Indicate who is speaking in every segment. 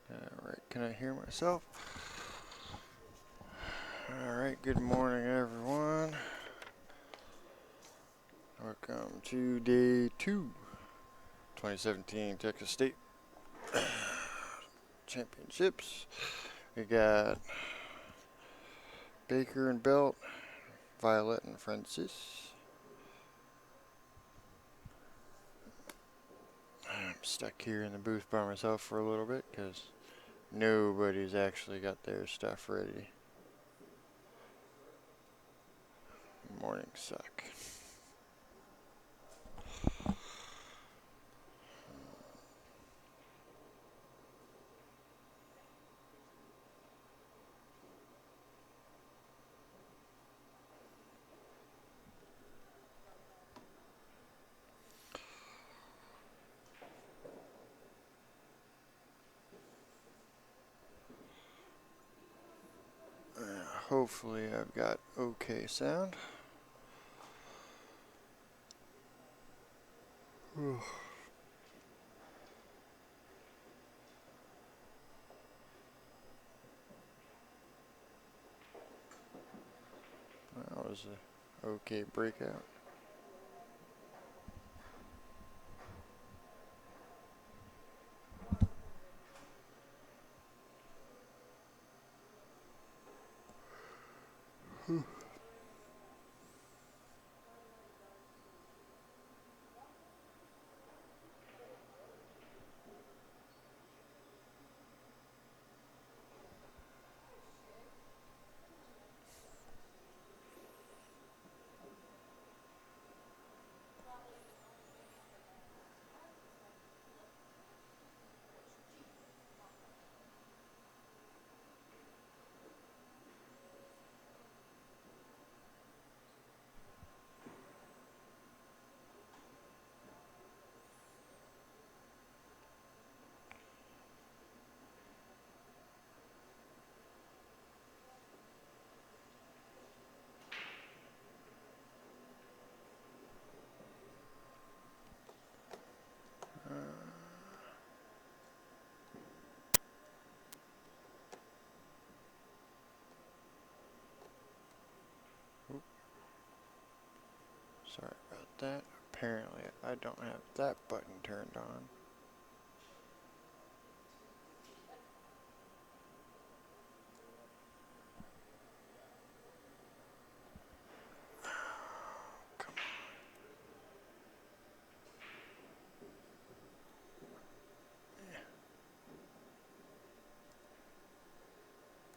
Speaker 1: Alright, can I hear myself? Alright, good morning everyone. Welcome to day 2, 2017 Texas State Championships. We got Baker and Belt, Violette and Francis. I'm stuck here in the booth by myself for a little bit because nobody's actually got their stuff ready. Mornings suck. Hopefully I've got okay sound. That was a okay breakout. Sorry about that. Apparently I don't have that button turned on. Come on.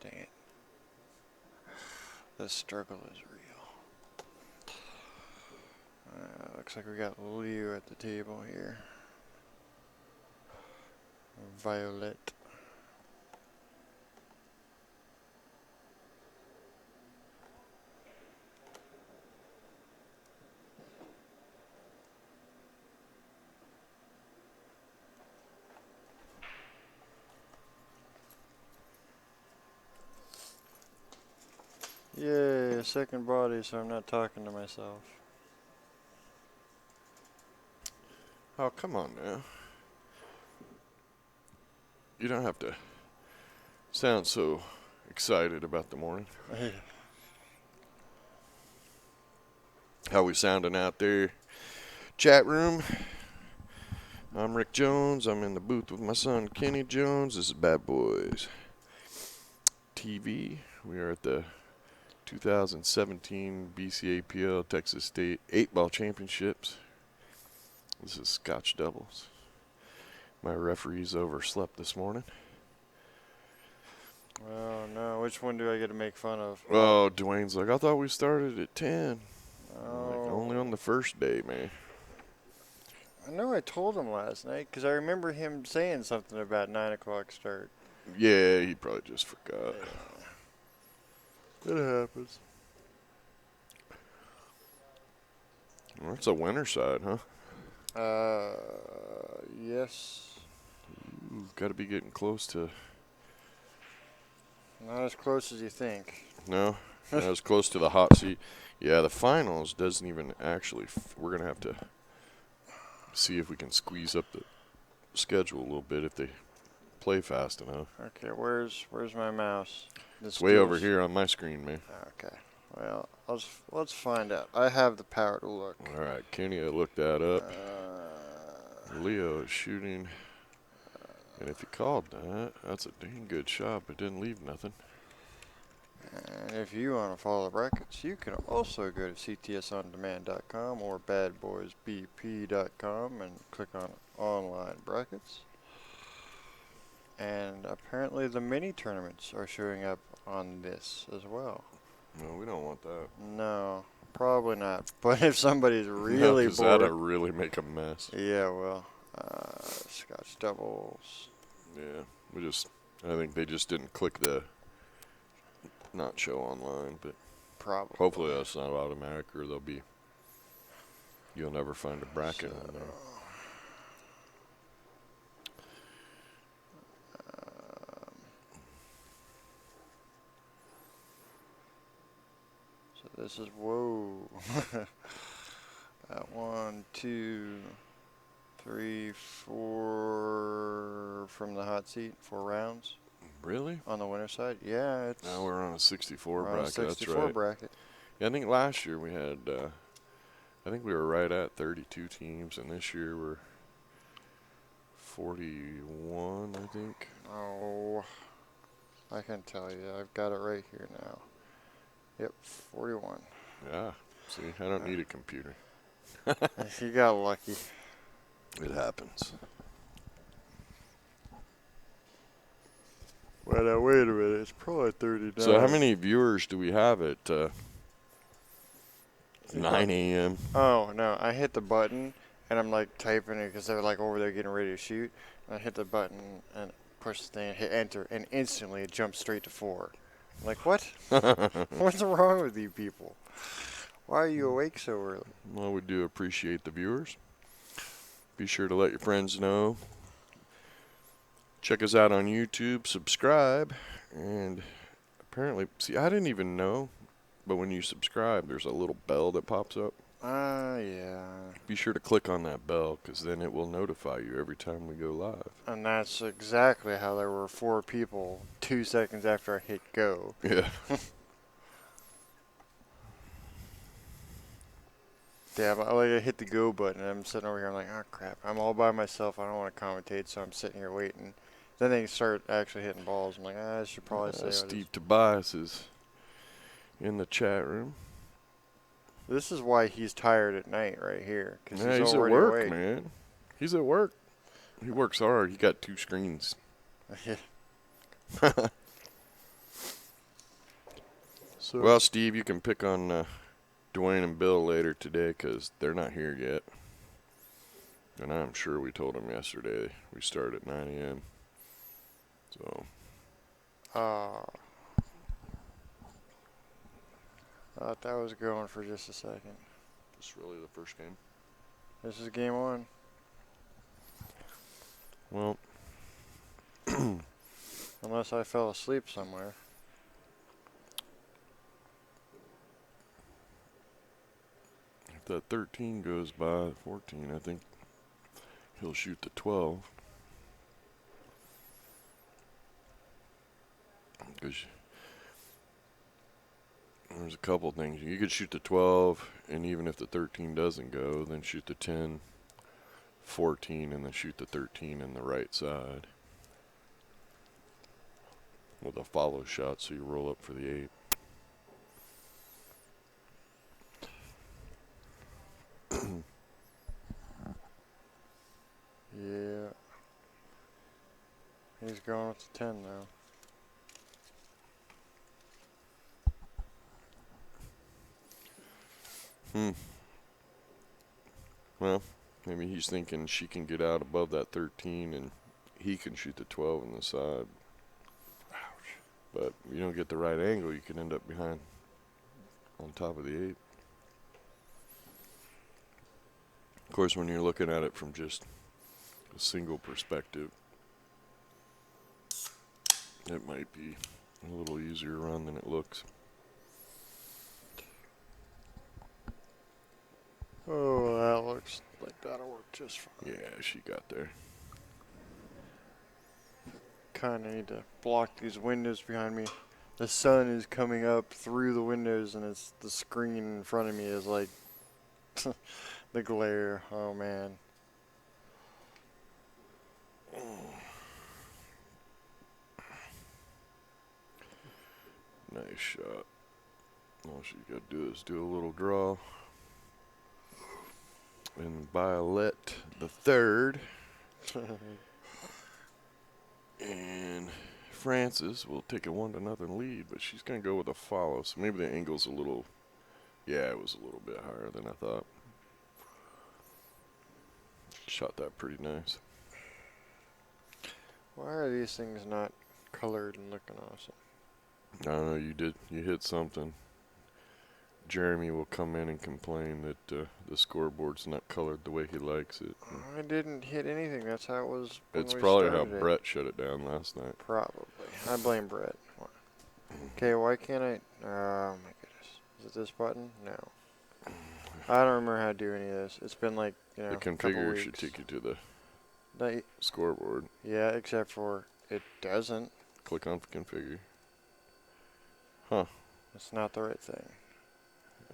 Speaker 1: Dang it. The struggle is real. Looks like we got Leo at the table here. Violette. Yay, second body, so I'm not talking to myself.
Speaker 2: Oh, come on now. You don't have to sound so excited about the morning. How we sounding out there? Chat room. I'm Rick Jones. I'm in the booth with my son Kenny Jones. This is BadBoys TV. We are at the 2017 BCAPL Texas State 8-ball championships. This is Scotch doubles. My referees overslept this morning.
Speaker 1: Oh no, which one do I get to make fun of?
Speaker 2: Oh, Dwayne's like, I thought we started at 10.
Speaker 1: Oh.
Speaker 2: Like, only on the first day, man.
Speaker 1: I know I told him last night because I remember him saying something about 9 o'clock start.
Speaker 2: Yeah, he probably just forgot.
Speaker 1: It happens.
Speaker 2: Well, that's a winner side, huh?
Speaker 1: Yes.
Speaker 2: Got to be getting close to.
Speaker 1: Not as close as you think.
Speaker 2: No, not as close to the hot seat. Yeah, the finals doesn't even actually. We're gonna have to see if we can squeeze up the schedule a little bit if they play fast enough.
Speaker 1: Okay, where's my mouse?
Speaker 2: It's way over here on my screen, man.
Speaker 1: Okay. Well, let's find out. I have the power to look.
Speaker 2: All right, Kenny, I looked that up.
Speaker 1: Uh,
Speaker 2: Leo is shooting, and if he called that, that's a dang good shot, but didn't leave nothing.
Speaker 1: And if you want to follow the brackets, you can also go to ctsondemand.com or badboysbp.com and click on online brackets. And apparently the mini tournaments are showing up on this as well.
Speaker 2: No, we don't want that.
Speaker 1: No, probably not. But if somebody's really
Speaker 2: no, 'cause
Speaker 1: bored,
Speaker 2: that'll really make a mess.
Speaker 1: yeah, well, Scotch doubles.
Speaker 2: Yeah, I think they just didn't click the not show online, but
Speaker 1: Probably.
Speaker 2: hopefully that's not automatic, or you'll never find a bracket on there.
Speaker 1: So this is, whoa. 1, 2, 3, 4 from the hot seat, 4 rounds.
Speaker 2: Really?
Speaker 1: On the winner's side? Yeah, it's.
Speaker 2: Now we're on a 64
Speaker 1: we're
Speaker 2: bracket.
Speaker 1: on a 64
Speaker 2: that's right.
Speaker 1: bracket.
Speaker 2: Yeah, I think last year we had, I think we were right at 32 teams, and this year we're 41, I think.
Speaker 1: Oh, I can tell you. I've got it right here now. Yep, 41.
Speaker 2: Yeah, see, I don't need a computer.
Speaker 1: You got lucky.
Speaker 2: It happens.
Speaker 1: Well, now, wait a minute. It's probably 39.
Speaker 2: So how many viewers do we have at 9 a.m.?
Speaker 1: Oh, no. I hit the button, and I'm, like, typing it because they're, like, over there getting ready to shoot. And I hit the button and push the thing and hit enter, and instantly it jumps straight to 4. I'm like, what? What's wrong with you people? Why are you awake so early?
Speaker 2: Well, we do appreciate the viewers. Be sure to let your friends know. Check us out on YouTube, subscribe, and apparently, see, I didn't even know, but when you subscribe, there's a little bell that pops up.
Speaker 1: Yeah.
Speaker 2: Be sure to click on that bell, because then it will notify you every time we go live.
Speaker 1: And that's exactly how there were 4 people 2 seconds after I hit go.
Speaker 2: Yeah.
Speaker 1: Yeah, but like I hit the go button, and I'm sitting over here, I'm like, oh crap, I'm all by myself, I don't want to commentate, so I'm sitting here waiting. Then they start actually hitting balls, I'm like, I should probably say
Speaker 2: Steve Tobias is in the chat room.
Speaker 1: this is why he's tired at night right here, because
Speaker 2: Yeah, he's at
Speaker 1: already
Speaker 2: work,
Speaker 1: awake.
Speaker 2: man. He's at work. He works hard. He got 2 screens.
Speaker 1: So,
Speaker 2: Well, Steve, you can pick on Dwayne and Bill later today because they're not here yet. And I'm sure we told them yesterday we start at 9 a.m. So,
Speaker 1: thought that was going for just a second.
Speaker 2: this is really the first game.
Speaker 1: This is game 1.
Speaker 2: Well,
Speaker 1: Unless I fell asleep somewhere.
Speaker 2: if that 13 goes by 14, I think he'll shoot the 12. Because there's a couple things. You could shoot the 12, and even if the 13 doesn't go, then shoot the 10, 14, and then shoot the 13 in the right side with a follow shot, so you roll up for the 8.
Speaker 1: Yeah. He's going with the 10 now.
Speaker 2: Well, maybe he's thinking she can get out above that 13 and he can shoot the 12 on the side. Ouch. But if you don't get the right angle, you can end up behind on top of the 8. Of course, when you're looking at it from just a single perspective, it might be a little easier run than it looks.
Speaker 1: Oh, that looks like that'll work just fine.
Speaker 2: Yeah, she got there.
Speaker 1: kind of need to block these windows behind me. The sun is coming up through the windows, and it's the screen in front of me is like the glare. Oh man.
Speaker 2: Nice shot. All she got to do is do a little draw. And Violette the third. And Frances will take a 1-0 lead, but she's going to go with a follow. So maybe the angle's a little, yeah, it was a little bit higher than I thought. Shot that pretty nice.
Speaker 1: Why are these things not colored and looking awesome?
Speaker 2: I don't know, you hit something. Jeremy will come in and complain that the scoreboard's not colored the way he likes it.
Speaker 1: I didn't hit anything. That's how it was when
Speaker 2: It's
Speaker 1: we
Speaker 2: probably how
Speaker 1: started it.
Speaker 2: Brett shut it down last night.
Speaker 1: Probably. I blame Brett. Okay, why can't I? Oh my goodness. Is it this button? No. I don't remember how to do any of this. It's been like,
Speaker 2: The
Speaker 1: a couple
Speaker 2: configure
Speaker 1: weeks.
Speaker 2: should take you to the
Speaker 1: No,
Speaker 2: scoreboard.
Speaker 1: yeah, except for it doesn't.
Speaker 2: Click on configure. Huh.
Speaker 1: It's not the right thing.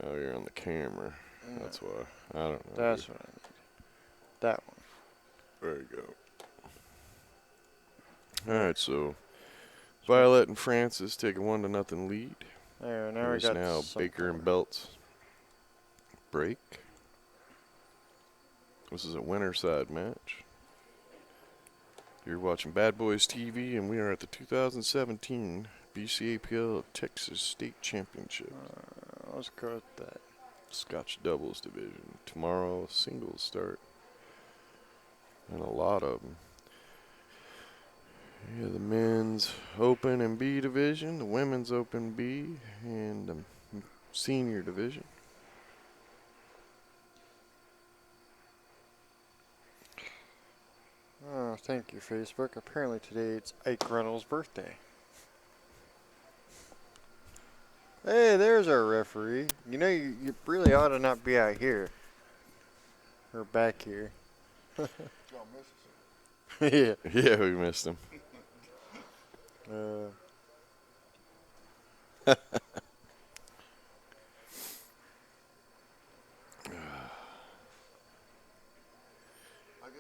Speaker 2: Oh, you're on the camera.
Speaker 1: No,
Speaker 2: That's why. I don't know.
Speaker 1: that's what I need. That one.
Speaker 2: There you go. Alright, so Violette and Frances take a 1-0 lead.
Speaker 1: There, now we
Speaker 2: There's
Speaker 1: got
Speaker 2: now
Speaker 1: some
Speaker 2: Baker and
Speaker 1: color.
Speaker 2: Belt's break. This is a winner side match. You're watching Bad Boys TV, and we are at the 2017 BCAPL Texas State Championship.
Speaker 1: Let's go with that.
Speaker 2: Scotch doubles division. Tomorrow, singles start. And a lot of them. Yeah, the men's open and B division, the women's open B, and the senior division.
Speaker 1: Oh, thank you, Facebook. Apparently today it's Ike Reynolds' birthday. Hey, there's our referee. You know, you really ought to not be out here. Or back here. Yeah.
Speaker 2: Yeah, we missed him.
Speaker 3: I guess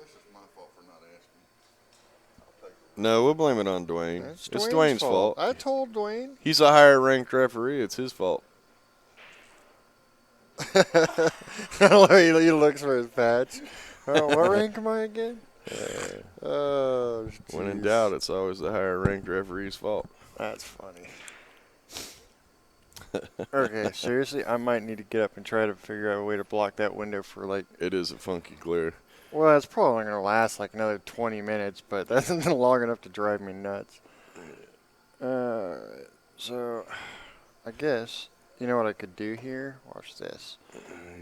Speaker 3: it's my fault for not asking. I'll take it.
Speaker 2: No, we'll blame it on Dwayne.
Speaker 1: It's
Speaker 2: It's Dwayne's fault.
Speaker 1: I told Dwayne.
Speaker 2: He's a higher ranked referee. It's his fault.
Speaker 1: He looks for his patch. Oh, what rank am I again? Oh,
Speaker 2: When in
Speaker 1: jeez.
Speaker 2: doubt, it's always the higher ranked referee's fault.
Speaker 1: That's funny. Okay, seriously, I might need to get up and try to figure out a way to block that window for like.
Speaker 2: It is a funky glare.
Speaker 1: Well, it's probably going to last like another 20 minutes, but that's not long enough to drive me nuts. So, I guess, you know what I could do here? Watch this.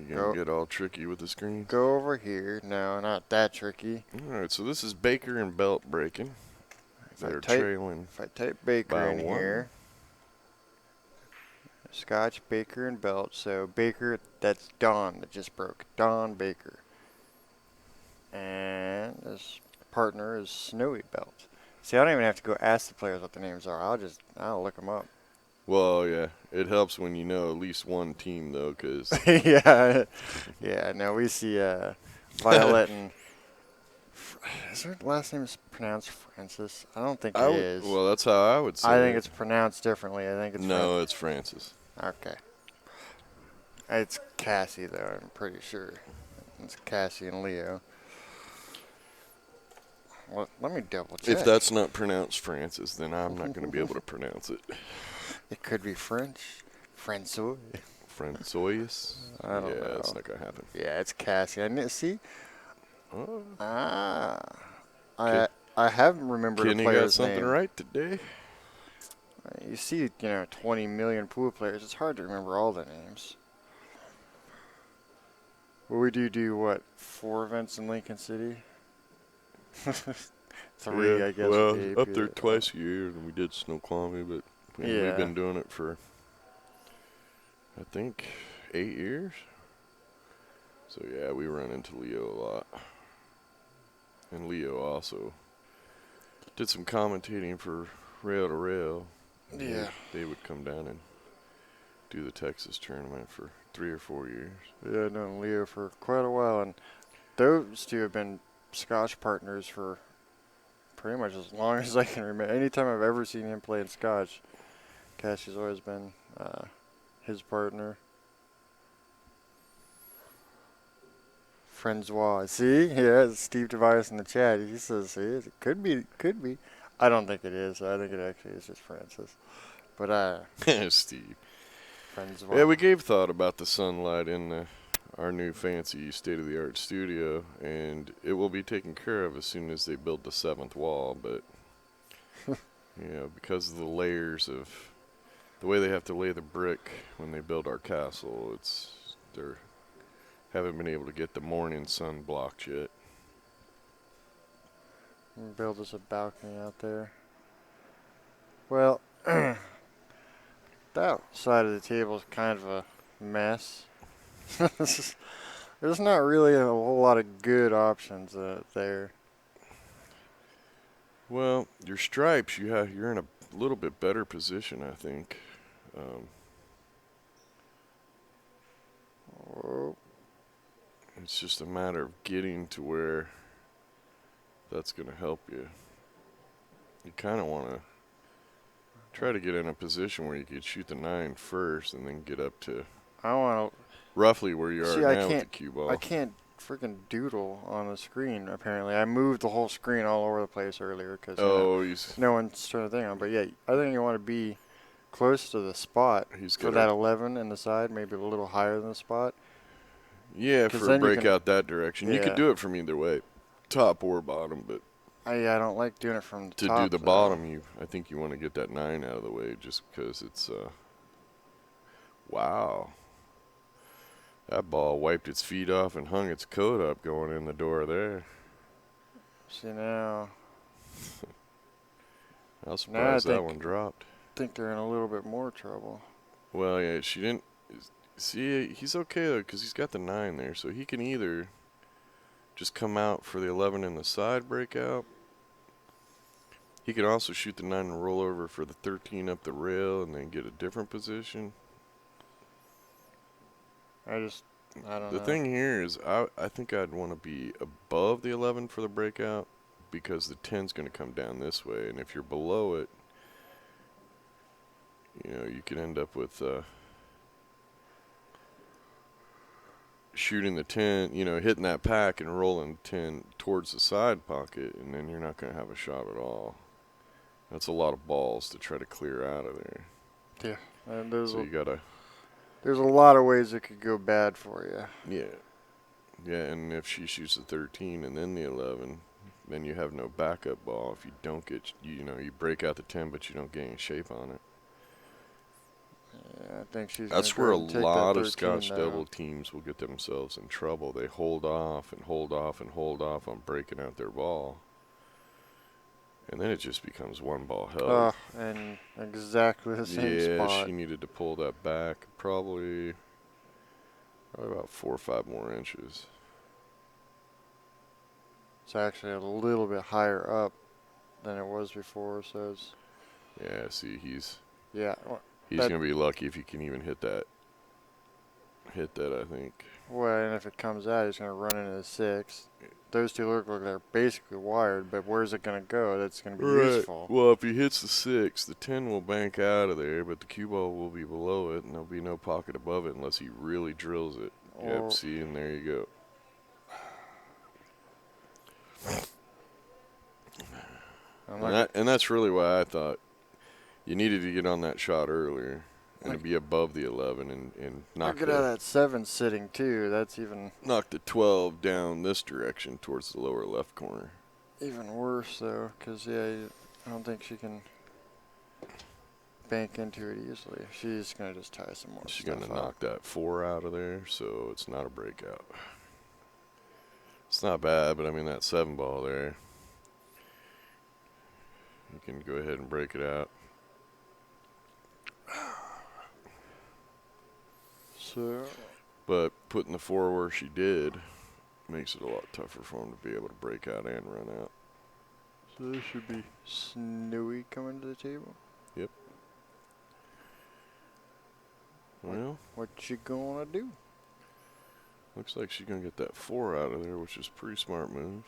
Speaker 2: You're going to get all tricky with the screen.
Speaker 1: Go over here. No, not that tricky.
Speaker 2: All right, so this is Baker and Belt breaking. They're trailing.
Speaker 1: If I type Baker
Speaker 2: by
Speaker 1: in
Speaker 2: one.
Speaker 1: here, Scotch, Baker, and Belt. So Baker, that's Don that just broke. Don Baker. And his partner is Snowy Belt. See, I don't even have to go ask the players what their names are. I'll look them up.
Speaker 2: Well, yeah, it helps when you know at least one team, though, because
Speaker 1: Yeah. No, we see Violette and. Is her last name is pronounced Francis? I don't think it is.
Speaker 2: well, that's how I would say
Speaker 1: I think
Speaker 2: it.
Speaker 1: it's pronounced differently. I think it's
Speaker 2: No, it's Francis.
Speaker 1: Okay. It's Cassie, though, I'm pretty sure. It's Cassie and Leo. Well, let me double check.
Speaker 2: If that's not pronounced Francis, then I'm not going to be able to pronounce it.
Speaker 1: It could be French. Francois.
Speaker 2: Francois?
Speaker 1: I don't
Speaker 2: yeah,
Speaker 1: know.
Speaker 2: that's not going to happen.
Speaker 1: Yeah, it's Cassie. I didn't see.
Speaker 2: Oh,
Speaker 1: I haven't remembered a
Speaker 2: Kenny got
Speaker 1: player's
Speaker 2: something
Speaker 1: name.
Speaker 2: right today.
Speaker 1: You see, 20 million pool players. It's hard to remember all the names. Well, we do what? 4 events in Lincoln City? 3,
Speaker 2: Yeah,
Speaker 1: I guess.
Speaker 2: well,
Speaker 1: with
Speaker 2: up
Speaker 1: the
Speaker 2: there
Speaker 1: AP.
Speaker 2: twice a year, and we did Snoqualmie, but
Speaker 1: Yeah.
Speaker 2: we've been doing it for, I think, 8 years. So, yeah, we run into Leo a lot. And Leo also Did some commentating for Rail to Rail.
Speaker 1: Yeah.
Speaker 2: They would come down and do the Texas tournament for 3 or 4 years.
Speaker 1: Yeah, I've known Leo for quite a while, and those two have been Scotch partners for pretty much as long as I can remember. Anytime I've ever seen him play in Scotch, Cassie's always been his partner. Francois. See? Yeah, Steve Tobias in the chat. He says, see, it could be, could be. I don't think it is. I think it actually is just Francis. But,
Speaker 2: Steve.
Speaker 1: Francois.
Speaker 2: Yeah, we gave thought about the sunlight in our new fancy state-of-the-art studio, and it will be taken care of as soon as they build the 7th wall, but, because of the layers of the way they have to lay the brick when they build our castle, they're haven't been able to get the morning sun blocked yet.
Speaker 1: Build us a balcony out there. Well, that side of the table is kind of a mess. There's not really a whole lot of good options there.
Speaker 2: Well, your stripes, you're in a little bit better position, I think.
Speaker 1: Oh,
Speaker 2: It's just a matter of getting to where that's going to help you. You kind of want to try to get in a position where you could shoot the 9 first and then get up to
Speaker 1: I want to.
Speaker 2: roughly where you are
Speaker 1: See, I
Speaker 2: now with the
Speaker 1: can't-
Speaker 2: cue ball.
Speaker 1: I can't freaking doodle on the screen. Apparently, I moved the whole screen all over the place earlier because no one's turned the thing on. But yeah, I think you want to be close to the spot
Speaker 2: He's
Speaker 1: for
Speaker 2: got
Speaker 1: that
Speaker 2: a-
Speaker 1: 11 in the side, maybe a little higher than the spot.
Speaker 2: Yeah,
Speaker 1: 'Cause
Speaker 2: for a
Speaker 1: then you
Speaker 2: break
Speaker 1: can-
Speaker 2: out that direction. You
Speaker 1: Yeah.
Speaker 2: could do it from either way, top or bottom, but
Speaker 1: I don't like doing it from the
Speaker 2: to
Speaker 1: top.
Speaker 2: do the
Speaker 1: though.
Speaker 2: bottom, I think you want to get that 9 out of the way just because it's wow. That ball wiped its feet off and hung its coat up going in the door there.
Speaker 1: See now,
Speaker 2: I was surprised that
Speaker 1: think-
Speaker 2: one dropped.
Speaker 1: I think they're in a little bit more trouble.
Speaker 2: Well, yeah, she didn't. See, he's okay though because he's got the 9 there, so he can either just come out for the 11 in the side breakout. He can also shoot the 9 and roll over for the 13 up the rail and then get a different position.
Speaker 1: I don't know.
Speaker 2: The thing here is I think I'd want to be above the 11 for the breakout because the 10's going to come down this way, and if you're below it, you could end up with shooting the 10, hitting that pack and rolling 10 towards the side pocket, and then you're not going to have a shot at all. That's a lot of balls to try to clear out of there.
Speaker 1: Yeah, and
Speaker 2: So you got to...
Speaker 1: there's a lot of ways it could go bad for you.
Speaker 2: Yeah, and if she shoots the 13 and then the 11, then you have no backup ball. If you don't get, you break out the 10, but you don't get any shape on it.
Speaker 1: Yeah, I think she's.
Speaker 2: That's
Speaker 1: gonna
Speaker 2: where
Speaker 1: go
Speaker 2: a
Speaker 1: and take that
Speaker 2: lot of
Speaker 1: 13
Speaker 2: Scotch
Speaker 1: now.
Speaker 2: double teams will get themselves in trouble. They hold off and hold off and hold off on breaking out their ball. And then it just becomes one ball hell.
Speaker 1: And exactly the same
Speaker 2: Yeah,
Speaker 1: spot.
Speaker 2: she needed to pull that back probably about 4 or 5 more inches.
Speaker 1: It's actually a little bit higher up than it was before, so it's
Speaker 2: Yeah, see, he's
Speaker 1: yeah.
Speaker 2: going to be lucky if he can even hit that. Hit that, I think.
Speaker 1: Well, and if it comes out, he's gonna run into the 6. Those two look like they're basically wired, but where's it gonna go? That's gonna be useful.
Speaker 2: Well, if he hits the 6, the 10 will bank out of there, but the cue ball will be below it, and there'll be no pocket above it unless he really drills it. Yep, see, and there you go. And that's really why I thought you needed to get on that shot earlier and to be above the 11 and knock
Speaker 1: Look at how that 7 sitting too. That's even
Speaker 2: knock the 12 down this direction towards the lower left corner.
Speaker 1: even worse though, because I don't think she can bank into it easily. She's gonna just tie some more.
Speaker 2: She's gonna knock that 4 out of there, so it's not a breakout. It's not bad, but I mean that 7 ball there, you can go ahead and break it out.
Speaker 1: So,
Speaker 2: But putting the 4 where she did makes it a lot tougher for him to be able to break out and run out.
Speaker 1: So this should be Snowy coming to the table.
Speaker 2: Yep. Well,
Speaker 1: What you gonna do?
Speaker 2: looks like she's going to get that 4 out of there, which is a pretty smart move.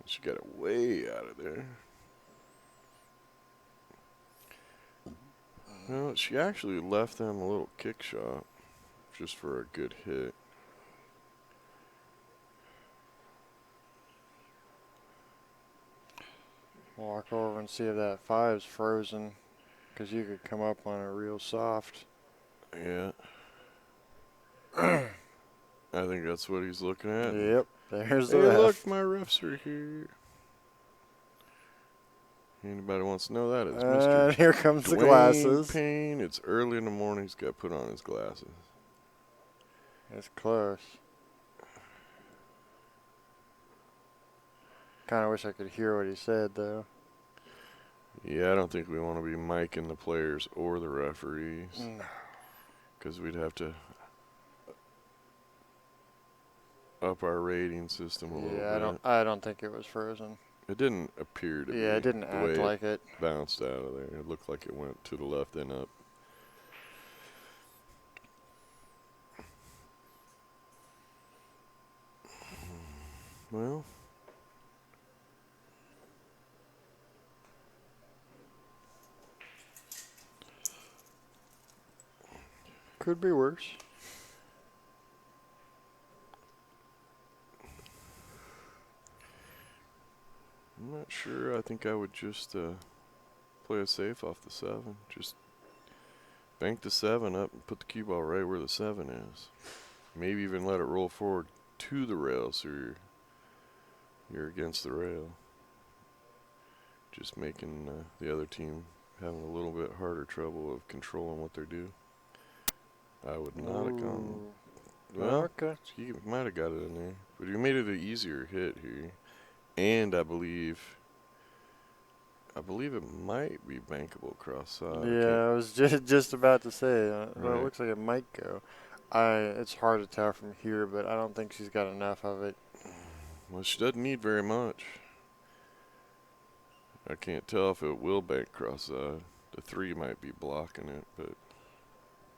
Speaker 2: She got it way out of there. Well, she actually left them a little kick shot just for a good hit.
Speaker 1: Walk over and see if that 5's frozen, because you could come up on it real soft.
Speaker 2: Yeah. I think that's what he's looking at.
Speaker 1: Yep, there's the
Speaker 2: Hey,
Speaker 1: ref.
Speaker 2: look, my refs are here. Anybody wants to know that? It's Mr.
Speaker 1: Here comes the
Speaker 2: Dwayne
Speaker 1: glasses.
Speaker 2: Payne. It's early in the morning. He's got to put on his glasses.
Speaker 1: It's close. Kind of wish I could hear what he said, though.
Speaker 2: Yeah, I don't think we want to be miking the players or the referees,
Speaker 1: No.
Speaker 2: because we'd have to up our rating system a little
Speaker 1: Yeah,
Speaker 2: bit.
Speaker 1: I don't think it was frozen.
Speaker 2: It didn't appear to be.
Speaker 1: Yeah, it didn't
Speaker 2: the
Speaker 1: act
Speaker 2: way
Speaker 1: like it.
Speaker 2: Bounced out of there. It looked like it went to the left and up. Well,
Speaker 1: Could be worse.
Speaker 2: I'm not sure. I think I would just play it safe off the 7. Just bank the 7 up and put the cue ball right where the 7 is. Maybe even let it roll forward to the rail so you're against the rail. Just making the other team having a little bit harder trouble of controlling what they do. I would not have gone. Well,
Speaker 1: Okay.
Speaker 2: he might have got it in there, but he made it an easier hit here, and I believe it might be bankable cross side.
Speaker 1: Yeah, I was just about to say. Well,
Speaker 2: Right.
Speaker 1: it looks like it might go. It's hard to tell from here, but I don't think she's got enough of it.
Speaker 2: Well, she doesn't need very much. I can't tell if it will bank cross side. The 3 might be blocking it, but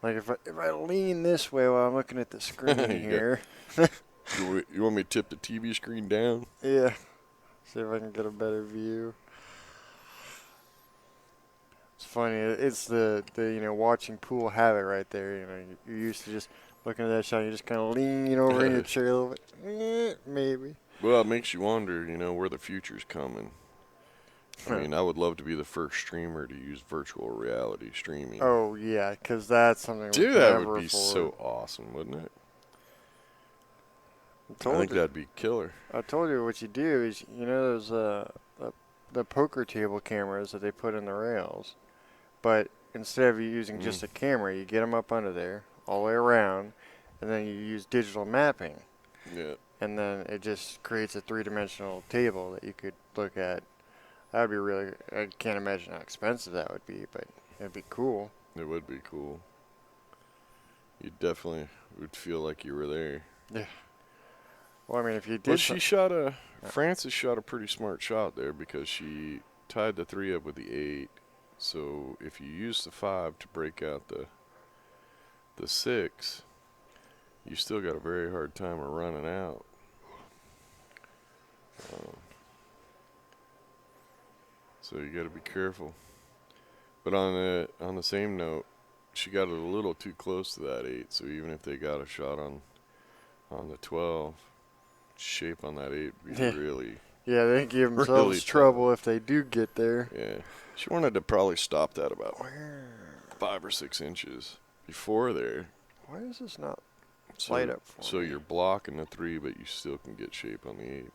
Speaker 1: Like if I lean this way while I'm looking at the screen
Speaker 2: You
Speaker 1: here,
Speaker 2: you want me to tip the TV screen down?
Speaker 1: yeah. See if I can get a better view. It's funny. It's the watching pool habit right there. You know, you're used to just looking at that shot. You just kind of lean over in your chair a little bit. Maybe.
Speaker 2: Well, it makes you wonder, where the future's coming. I
Speaker 1: Huh.
Speaker 2: mean, I would love to be the first streamer to use virtual reality streaming.
Speaker 1: Oh yeah, because that's something.
Speaker 2: Dude,
Speaker 1: we can
Speaker 2: that
Speaker 1: never
Speaker 2: would be
Speaker 1: afford.
Speaker 2: so awesome, wouldn't it? I
Speaker 1: Told
Speaker 2: think
Speaker 1: you.
Speaker 2: that'd be killer.
Speaker 1: I told you what you do is those the poker table cameras that they put in the rails, but instead of you using just a camera, you get them up under there all the way around, and then you use digital mapping,
Speaker 2: Yeah.
Speaker 1: and then it just creates a 3-dimensional table that you could look at. That would be really. I can't imagine how expensive that would be, but it'd be cool.
Speaker 2: It would be cool. You definitely would feel like you were there.
Speaker 1: Yeah. Well, I mean, if you did.
Speaker 2: Well, Frances shot a pretty smart shot there because she tied the 3 up with the 8. So if you use the 5 to break out the 6, you still got a very hard time of running out. So you got to be careful. But on the same note, she got it a little too close to that 8. So even if they got a shot on the 12, shape on that 8 would be really.
Speaker 1: Yeah, they give
Speaker 2: Really
Speaker 1: themselves
Speaker 2: tough.
Speaker 1: trouble if they do get there.
Speaker 2: Yeah, she wanted to probably stop that about 5 or 6 inches before there.
Speaker 1: Why is this not
Speaker 2: So,
Speaker 1: light up for
Speaker 2: so
Speaker 1: me?
Speaker 2: you're blocking the 3, but you still can get shape on the 8.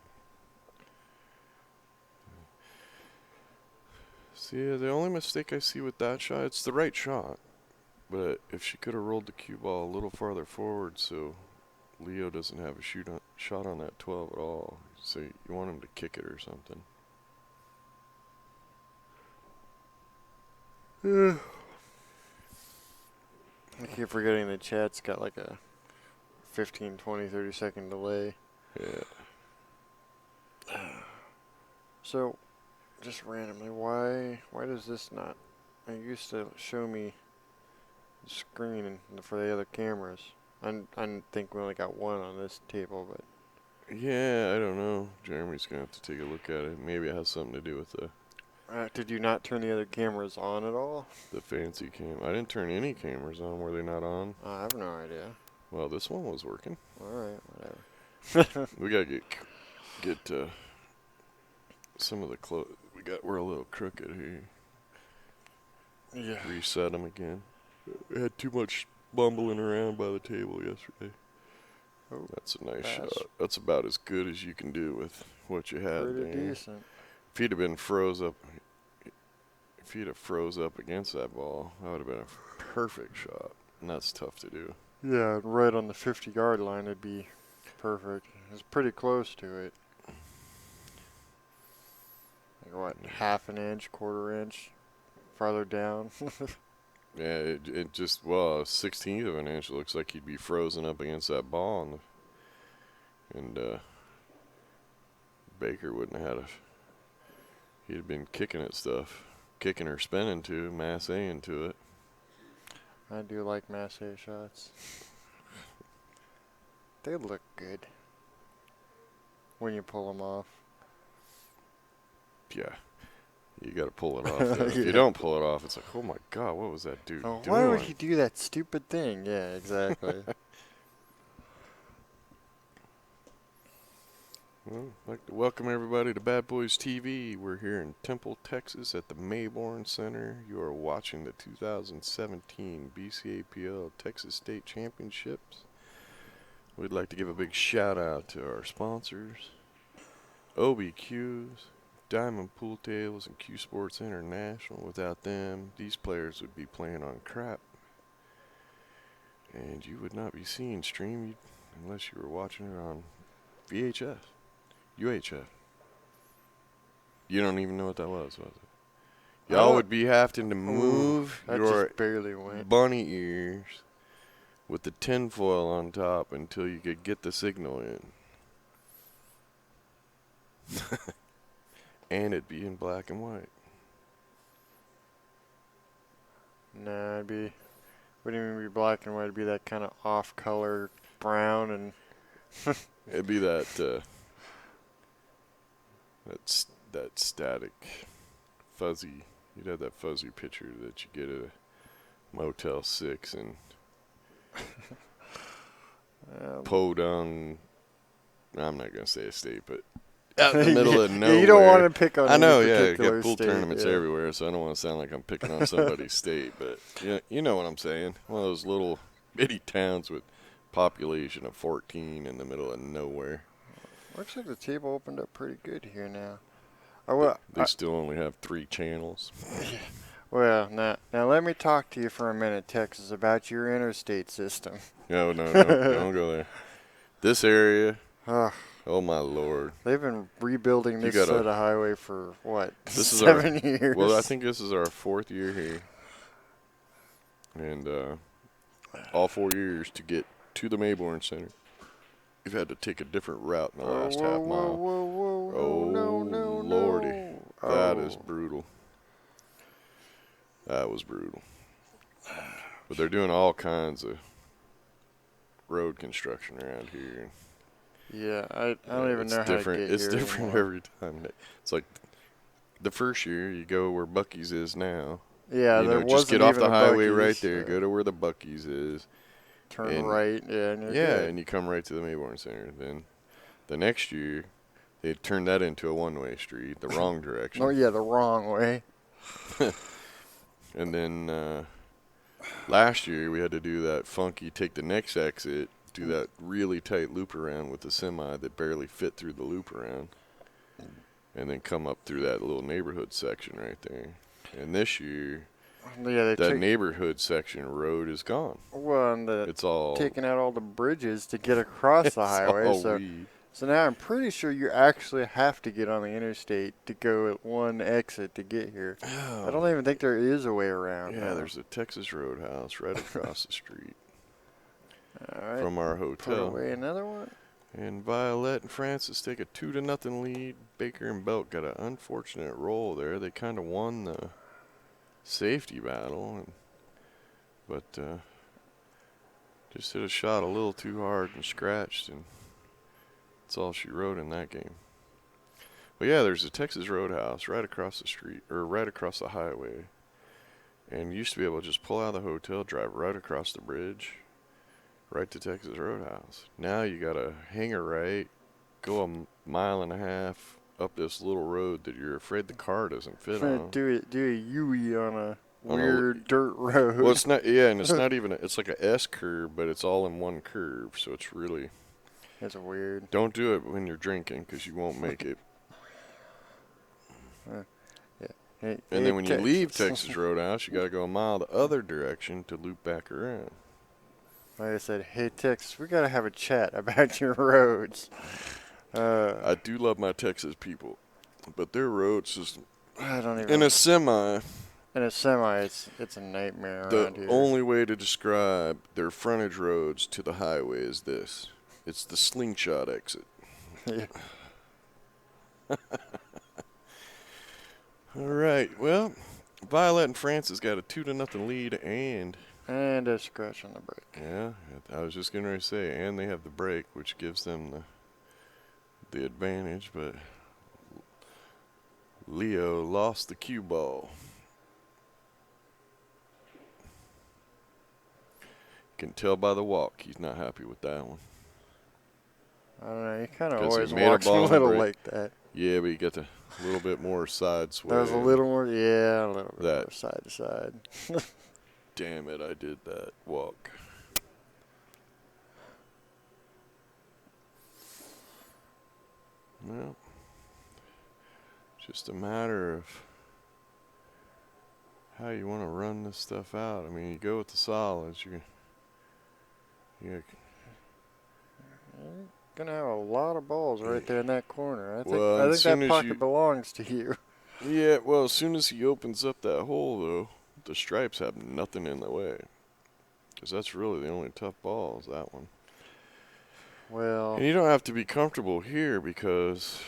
Speaker 2: See, the only mistake I see with that shot, it's the right shot. But if she could have rolled the cue ball a little farther forward so Leo doesn't have a shot on that 12 at all. So you want him to kick it or something. I
Speaker 1: I keep forgetting the chat's got like a 15, 20, 30-second delay.
Speaker 2: Yeah.
Speaker 1: So, just randomly, why does this not? It used to show me the screen for the other cameras. I think we only got one on this table, but
Speaker 2: Yeah, I don't know. Jeremy's going to have to take a look at it. Maybe it has something to do with
Speaker 1: did you not turn the other cameras on at all?
Speaker 2: the fancy cam. I didn't turn any cameras on. Were they not on?
Speaker 1: I have no idea.
Speaker 2: Well, this one was working.
Speaker 1: All right, whatever.
Speaker 2: We got to get some of the clothes. We're a little crooked here.
Speaker 1: Yeah.
Speaker 2: Reset them again. We had too much bumbling around by the table yesterday.
Speaker 1: Oh,
Speaker 2: that's a nice
Speaker 1: that's
Speaker 2: shot. That's about as good as you can do with what you had
Speaker 1: pretty
Speaker 2: there.
Speaker 1: decent.
Speaker 2: If he'd have been froze up against that ball, that would have been a perfect shot. And that's tough to do.
Speaker 1: Yeah, right on the 50-yard line, it'd be perfect. It's pretty close to it. Like what, half an inch, quarter inch, farther down?
Speaker 2: Yeah, it just, well, a 16th of an inch. It looks like he'd be frozen up against that ball. And Baker wouldn't have had he'd have been kicking at stuff. Kicking or spinning to, massing to it.
Speaker 1: I do like masse shots. They look good when you pull them off.
Speaker 2: Yeah. You got to pull it off. Though. If
Speaker 1: Yeah.
Speaker 2: you don't pull it off, it's like, oh my God, what was that dude doing?
Speaker 1: Why would he do that stupid thing? Yeah, exactly.
Speaker 2: Well, I'd like to welcome everybody to BadBoys TV. We're here in Temple, Texas at the Mayborn Center. You are watching the 2017 BCAPL Texas State Championships. We'd like to give a big shout out to our sponsors, OBQs, Diamond Pool Tables, and Q Sports International. Without them, these players would be playing on crap. And you would not be seeing stream unless you were watching it on VHF. UHF. You don't even know what that was it? Y'all would be having to move your
Speaker 1: just barely went.
Speaker 2: bunny ears with the tinfoil on top until you could get the signal in. And it'd be in black and white.
Speaker 1: Nah, wouldn't even be black and white. It'd be that kind of off-color brown and.
Speaker 2: It'd be that that static, fuzzy. You'd have that fuzzy picture that you get at a Motel 6 and Podung. I'm not gonna say a state, but out in the middle of nowhere.
Speaker 1: Yeah, you don't want to pick on.
Speaker 2: I know,
Speaker 1: any
Speaker 2: yeah, you
Speaker 1: particular
Speaker 2: got pool
Speaker 1: state,
Speaker 2: tournaments
Speaker 1: yeah.
Speaker 2: everywhere, so I don't want to sound like I'm picking on somebody's state, but you know what I'm saying. One of those little bitty towns with population of 14 in the middle of nowhere.
Speaker 1: Looks like the table opened up pretty good here now.
Speaker 2: They still only have 3 channels.
Speaker 1: Well, now let me talk to you for a minute, Texas, about your interstate system.
Speaker 2: No, don't go there. This area,
Speaker 1: Ugh,
Speaker 2: oh my Lord.
Speaker 1: they've been rebuilding this side of highway for, what,
Speaker 2: This is
Speaker 1: 7 years?
Speaker 2: Well, I think this is our 4th year here. And all 4 years to get to the Mayborn Center, we've had to take a different route in the last half mile.
Speaker 1: Whoa, no,
Speaker 2: Lordy. That is
Speaker 1: Oh.
Speaker 2: brutal. That was brutal. But they're doing all kinds of road construction around here.
Speaker 1: Yeah, I don't even know how to get
Speaker 2: It's
Speaker 1: here
Speaker 2: different
Speaker 1: anymore.
Speaker 2: every time. It's like the first year you go where Buc-ee's is now.
Speaker 1: Yeah,
Speaker 2: You
Speaker 1: there
Speaker 2: know,
Speaker 1: wasn't
Speaker 2: just get off
Speaker 1: even
Speaker 2: the
Speaker 1: a
Speaker 2: highway
Speaker 1: Buc-ee's,
Speaker 2: right there. Go to where the Buc-ee's is.
Speaker 1: Turn
Speaker 2: and-
Speaker 1: right, yeah, and you're
Speaker 2: Yeah,
Speaker 1: good.
Speaker 2: and you come right to the Mayborn Center. Then the next year, they turned that into a one-way street, the wrong direction.
Speaker 1: Oh, yeah, the wrong way.
Speaker 2: And then last year, we had to do that funky, take the next exit, do that really tight loop around with the semi that barely fit through the loop around, and then come up through that little neighborhood section right there. And this year,
Speaker 1: Yeah,
Speaker 2: that neighborhood section road is gone.
Speaker 1: Well, and
Speaker 2: It's all
Speaker 1: taking out all the bridges to get across the highway.
Speaker 2: all
Speaker 1: So,
Speaker 2: weed.
Speaker 1: so now I'm pretty sure you actually have to get on the interstate to go at one exit to get here. I don't even think there is a way around.
Speaker 2: Yeah, there's a Texas Roadhouse right across the street.
Speaker 1: All right.
Speaker 2: from our
Speaker 1: Put
Speaker 2: hotel.
Speaker 1: away another one.
Speaker 2: And Violette and Francis take a 2-0 lead. Baker and Belt got an unfortunate roll there. They kind of won the safety battle, but just hit a shot a little too hard and scratched, and that's all she wrote in that game. But yeah, there's a Texas Roadhouse right across the street, or right across the highway. And you used to be able to just pull out of the hotel, drive right across the bridge, right to Texas Roadhouse. Now you gotta hang a right, go a mile and a half up this little road that you're afraid the car doesn't fit on.
Speaker 1: Do a U-E on a
Speaker 2: On a-
Speaker 1: weird dirt road.
Speaker 2: Well, it's not. Yeah, and it's not even. It's like a S curve, but it's all in one curve. So it's really.
Speaker 1: It's weird.
Speaker 2: Don't do it when you're drinking, because you won't make it.
Speaker 1: Hey,
Speaker 2: And then when you leave Texas Roadhouse, you got to go a mile the other direction to loop back around.
Speaker 1: Like I said, hey Texas, we gotta have a chat about your roads.
Speaker 2: I do love my Texas people, but their road system
Speaker 1: I don't even.
Speaker 2: in a semi.
Speaker 1: In a semi, it's a nightmare
Speaker 2: The
Speaker 1: around here.
Speaker 2: only way to describe their frontage roads to the highway is this: it's the slingshot exit.
Speaker 1: Yeah.
Speaker 2: All right. Well, Violette and Francis got a 2-0 lead, and
Speaker 1: a scratch on the brake.
Speaker 2: yeah, I was just gonna say, and they have the break, which gives them the advantage. But Leo lost the cue ball. Can tell by the walk he's not happy with that one.
Speaker 1: I don't know. He kind of
Speaker 2: 'Cause he
Speaker 1: always
Speaker 2: made a
Speaker 1: walks a
Speaker 2: ball and
Speaker 1: little
Speaker 2: break.
Speaker 1: like that.
Speaker 2: Yeah, but you got a little bit more side sway.
Speaker 1: That was a little more, yeah, a little bit
Speaker 2: That-
Speaker 1: more side to side.
Speaker 2: Damn it, I did that walk. Well, just a matter of how you want to run this stuff out. I mean, you go with the solids. You
Speaker 1: Gonna have a lot of balls right there in that corner.
Speaker 2: Well,
Speaker 1: I
Speaker 2: as
Speaker 1: think
Speaker 2: soon
Speaker 1: that
Speaker 2: as
Speaker 1: pocket
Speaker 2: you-
Speaker 1: belongs to you.
Speaker 2: Yeah, well, as soon as he opens up that hole, though, the stripes have nothing in the way. Because that's really the only tough ball is that one.
Speaker 1: Well,
Speaker 2: And you don't have to be comfortable here because,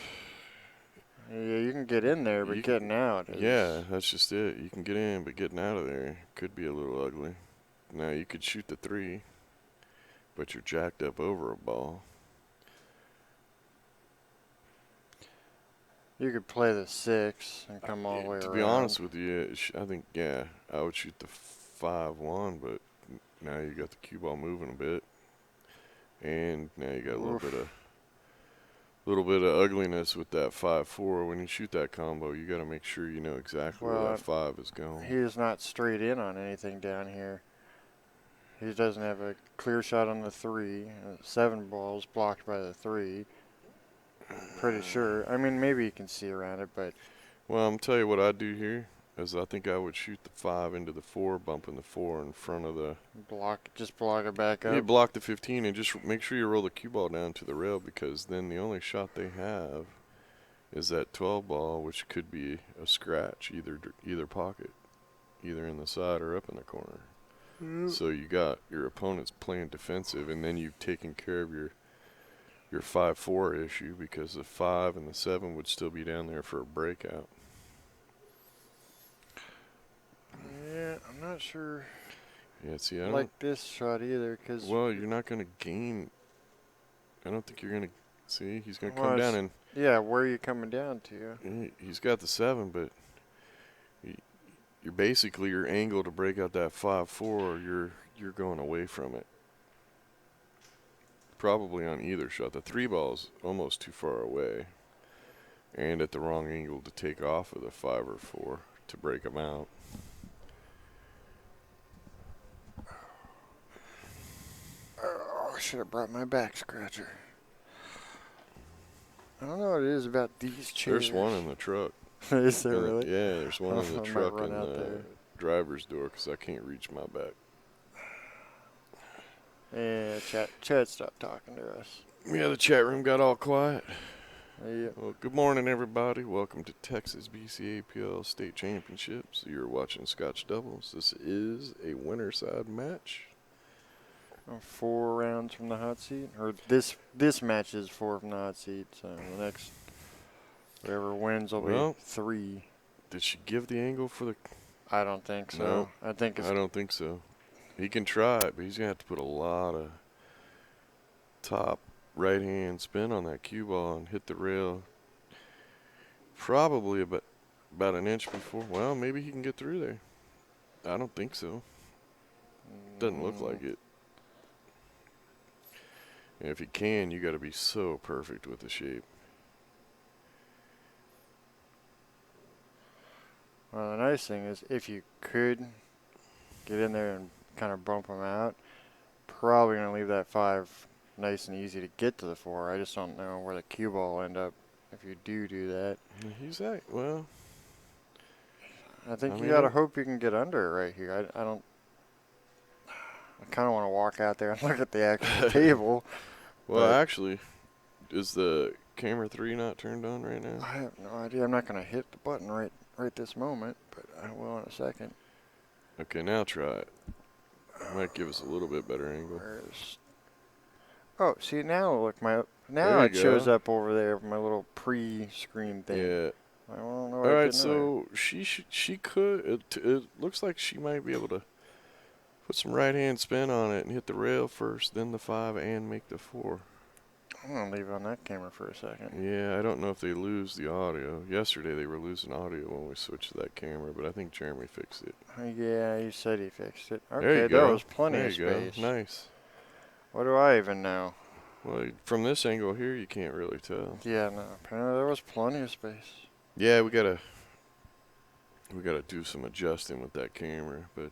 Speaker 1: yeah, you can get in there, but
Speaker 2: You-
Speaker 1: getting out is...
Speaker 2: yeah, that's just it. You can get in, but getting out of there could be a little ugly. Now, you could shoot the 3, but you're jacked up over a ball.
Speaker 1: You could play the 6 and come all the way
Speaker 2: To
Speaker 1: around.
Speaker 2: be honest with you, I think, yeah, I would shoot the 5-1, but now you got the cue ball moving a bit. And now you got a little bit of ugliness with that 5-4. When you shoot that combo, you got to make sure you know exactly where
Speaker 1: Well,
Speaker 2: that 5 is going.
Speaker 1: He is not straight in on anything down here. He doesn't have a clear shot on the 3. 7 balls blocked by the 3. Pretty sure. I mean, maybe you can see around it, but
Speaker 2: Well, I'm tell you what I do here is I think I would shoot the 5 into the 4, bumping the 4 in front of the.
Speaker 1: just block it back up.
Speaker 2: You block the 15 and just make sure you roll the cue ball down to the rail, because then the only shot they have is that 12 ball, which could be a scratch either pocket, either in the side or up in the corner. So you got your opponent's playing defensive, and then you've taken care of your 5-4 issue, because the 5 and the 7 would still be down there for a breakout.
Speaker 1: Yeah, I'm not sure
Speaker 2: Yeah, see, I
Speaker 1: I
Speaker 2: don't.
Speaker 1: like this shot either, because
Speaker 2: Well, you're not going to gain. I don't think you're going to. See, he's going to
Speaker 1: Well,
Speaker 2: come
Speaker 1: it's-
Speaker 2: down, and
Speaker 1: yeah, where are you coming down to?
Speaker 2: he's got the 7, but you're basically your angle to break out that 5-4. You're going away from it. Probably on either shot. The 3 ball's almost too far away, and at the wrong angle to take off of the 5 or 4 to break them out.
Speaker 1: Oh, I should have brought my back scratcher. I don't know what it is about these chairs.
Speaker 2: There's one in the truck.
Speaker 1: Is there
Speaker 2: In the-
Speaker 1: really?
Speaker 2: Yeah, there's one in
Speaker 1: I
Speaker 2: the
Speaker 1: might
Speaker 2: truck
Speaker 1: run
Speaker 2: in
Speaker 1: out
Speaker 2: the
Speaker 1: there.
Speaker 2: driver's door, because I can't reach my back.
Speaker 1: Yeah, Chad stopped talking to us.
Speaker 2: Yeah, the chat room got all quiet.
Speaker 1: Yeah.
Speaker 2: Well, good morning, everybody. Welcome to Texas BCAPL State Championships. You're watching Scotch Doubles. This is a winner side match.
Speaker 1: 4 rounds from the hot seat, or this match is 4 from the hot seat. So the next whoever wins will
Speaker 2: Well,
Speaker 1: be 3.
Speaker 2: Did she give the angle for the?
Speaker 1: I don't think so.
Speaker 2: No,
Speaker 1: I think it's
Speaker 2: I don't think so. He can try it, but he's gonna have to put a lot of top right hand spin on that cue ball and hit the rail. Probably about an inch before. Well, maybe he can get through there. I don't think so. Doesn't look like it. And if you can, you got to be so perfect with the shape.
Speaker 1: Well, the nice thing is if you could get in there and kind of bump them out, probably going to leave that 5 nice and easy to get to the 4. I just don't know where the cue ball will end up if you do that.
Speaker 2: He's that. Well,
Speaker 1: I think
Speaker 2: I
Speaker 1: you
Speaker 2: mean,
Speaker 1: got to hope you can get under it right here. I don't. I kind of want to walk out there and look at the actual table.
Speaker 2: well,
Speaker 1: but
Speaker 2: actually, is the camera 3 not turned on right now?
Speaker 1: I have no idea. I'm not going to hit the button right this moment, but I will in a second.
Speaker 2: Okay, now try it. Might give us a little bit better angle.
Speaker 1: Oh, see now look now
Speaker 2: There
Speaker 1: it
Speaker 2: you
Speaker 1: shows
Speaker 2: go.
Speaker 1: up over there, my little pre-screen thing.
Speaker 2: Yeah.
Speaker 1: I don't know.
Speaker 2: All right, so she could. It looks like she might be able to put some right hand spin on it and hit the rail first, then the 5, and make the 4.
Speaker 1: I'm gonna leave it on that camera for a second.
Speaker 2: Yeah, I don't know if they lose the audio. Yesterday they were losing audio when we switched to that camera, but I think Jeremy fixed it.
Speaker 1: Yeah, you said he fixed it.
Speaker 2: There
Speaker 1: Okay,
Speaker 2: you go.
Speaker 1: there was plenty
Speaker 2: there
Speaker 1: of
Speaker 2: you
Speaker 1: space.
Speaker 2: Go. Nice.
Speaker 1: What do I even know?
Speaker 2: Well, from this angle here, you can't really tell.
Speaker 1: Yeah, no. Apparently there was plenty of space.
Speaker 2: Yeah, we gotta do some adjusting with that camera, but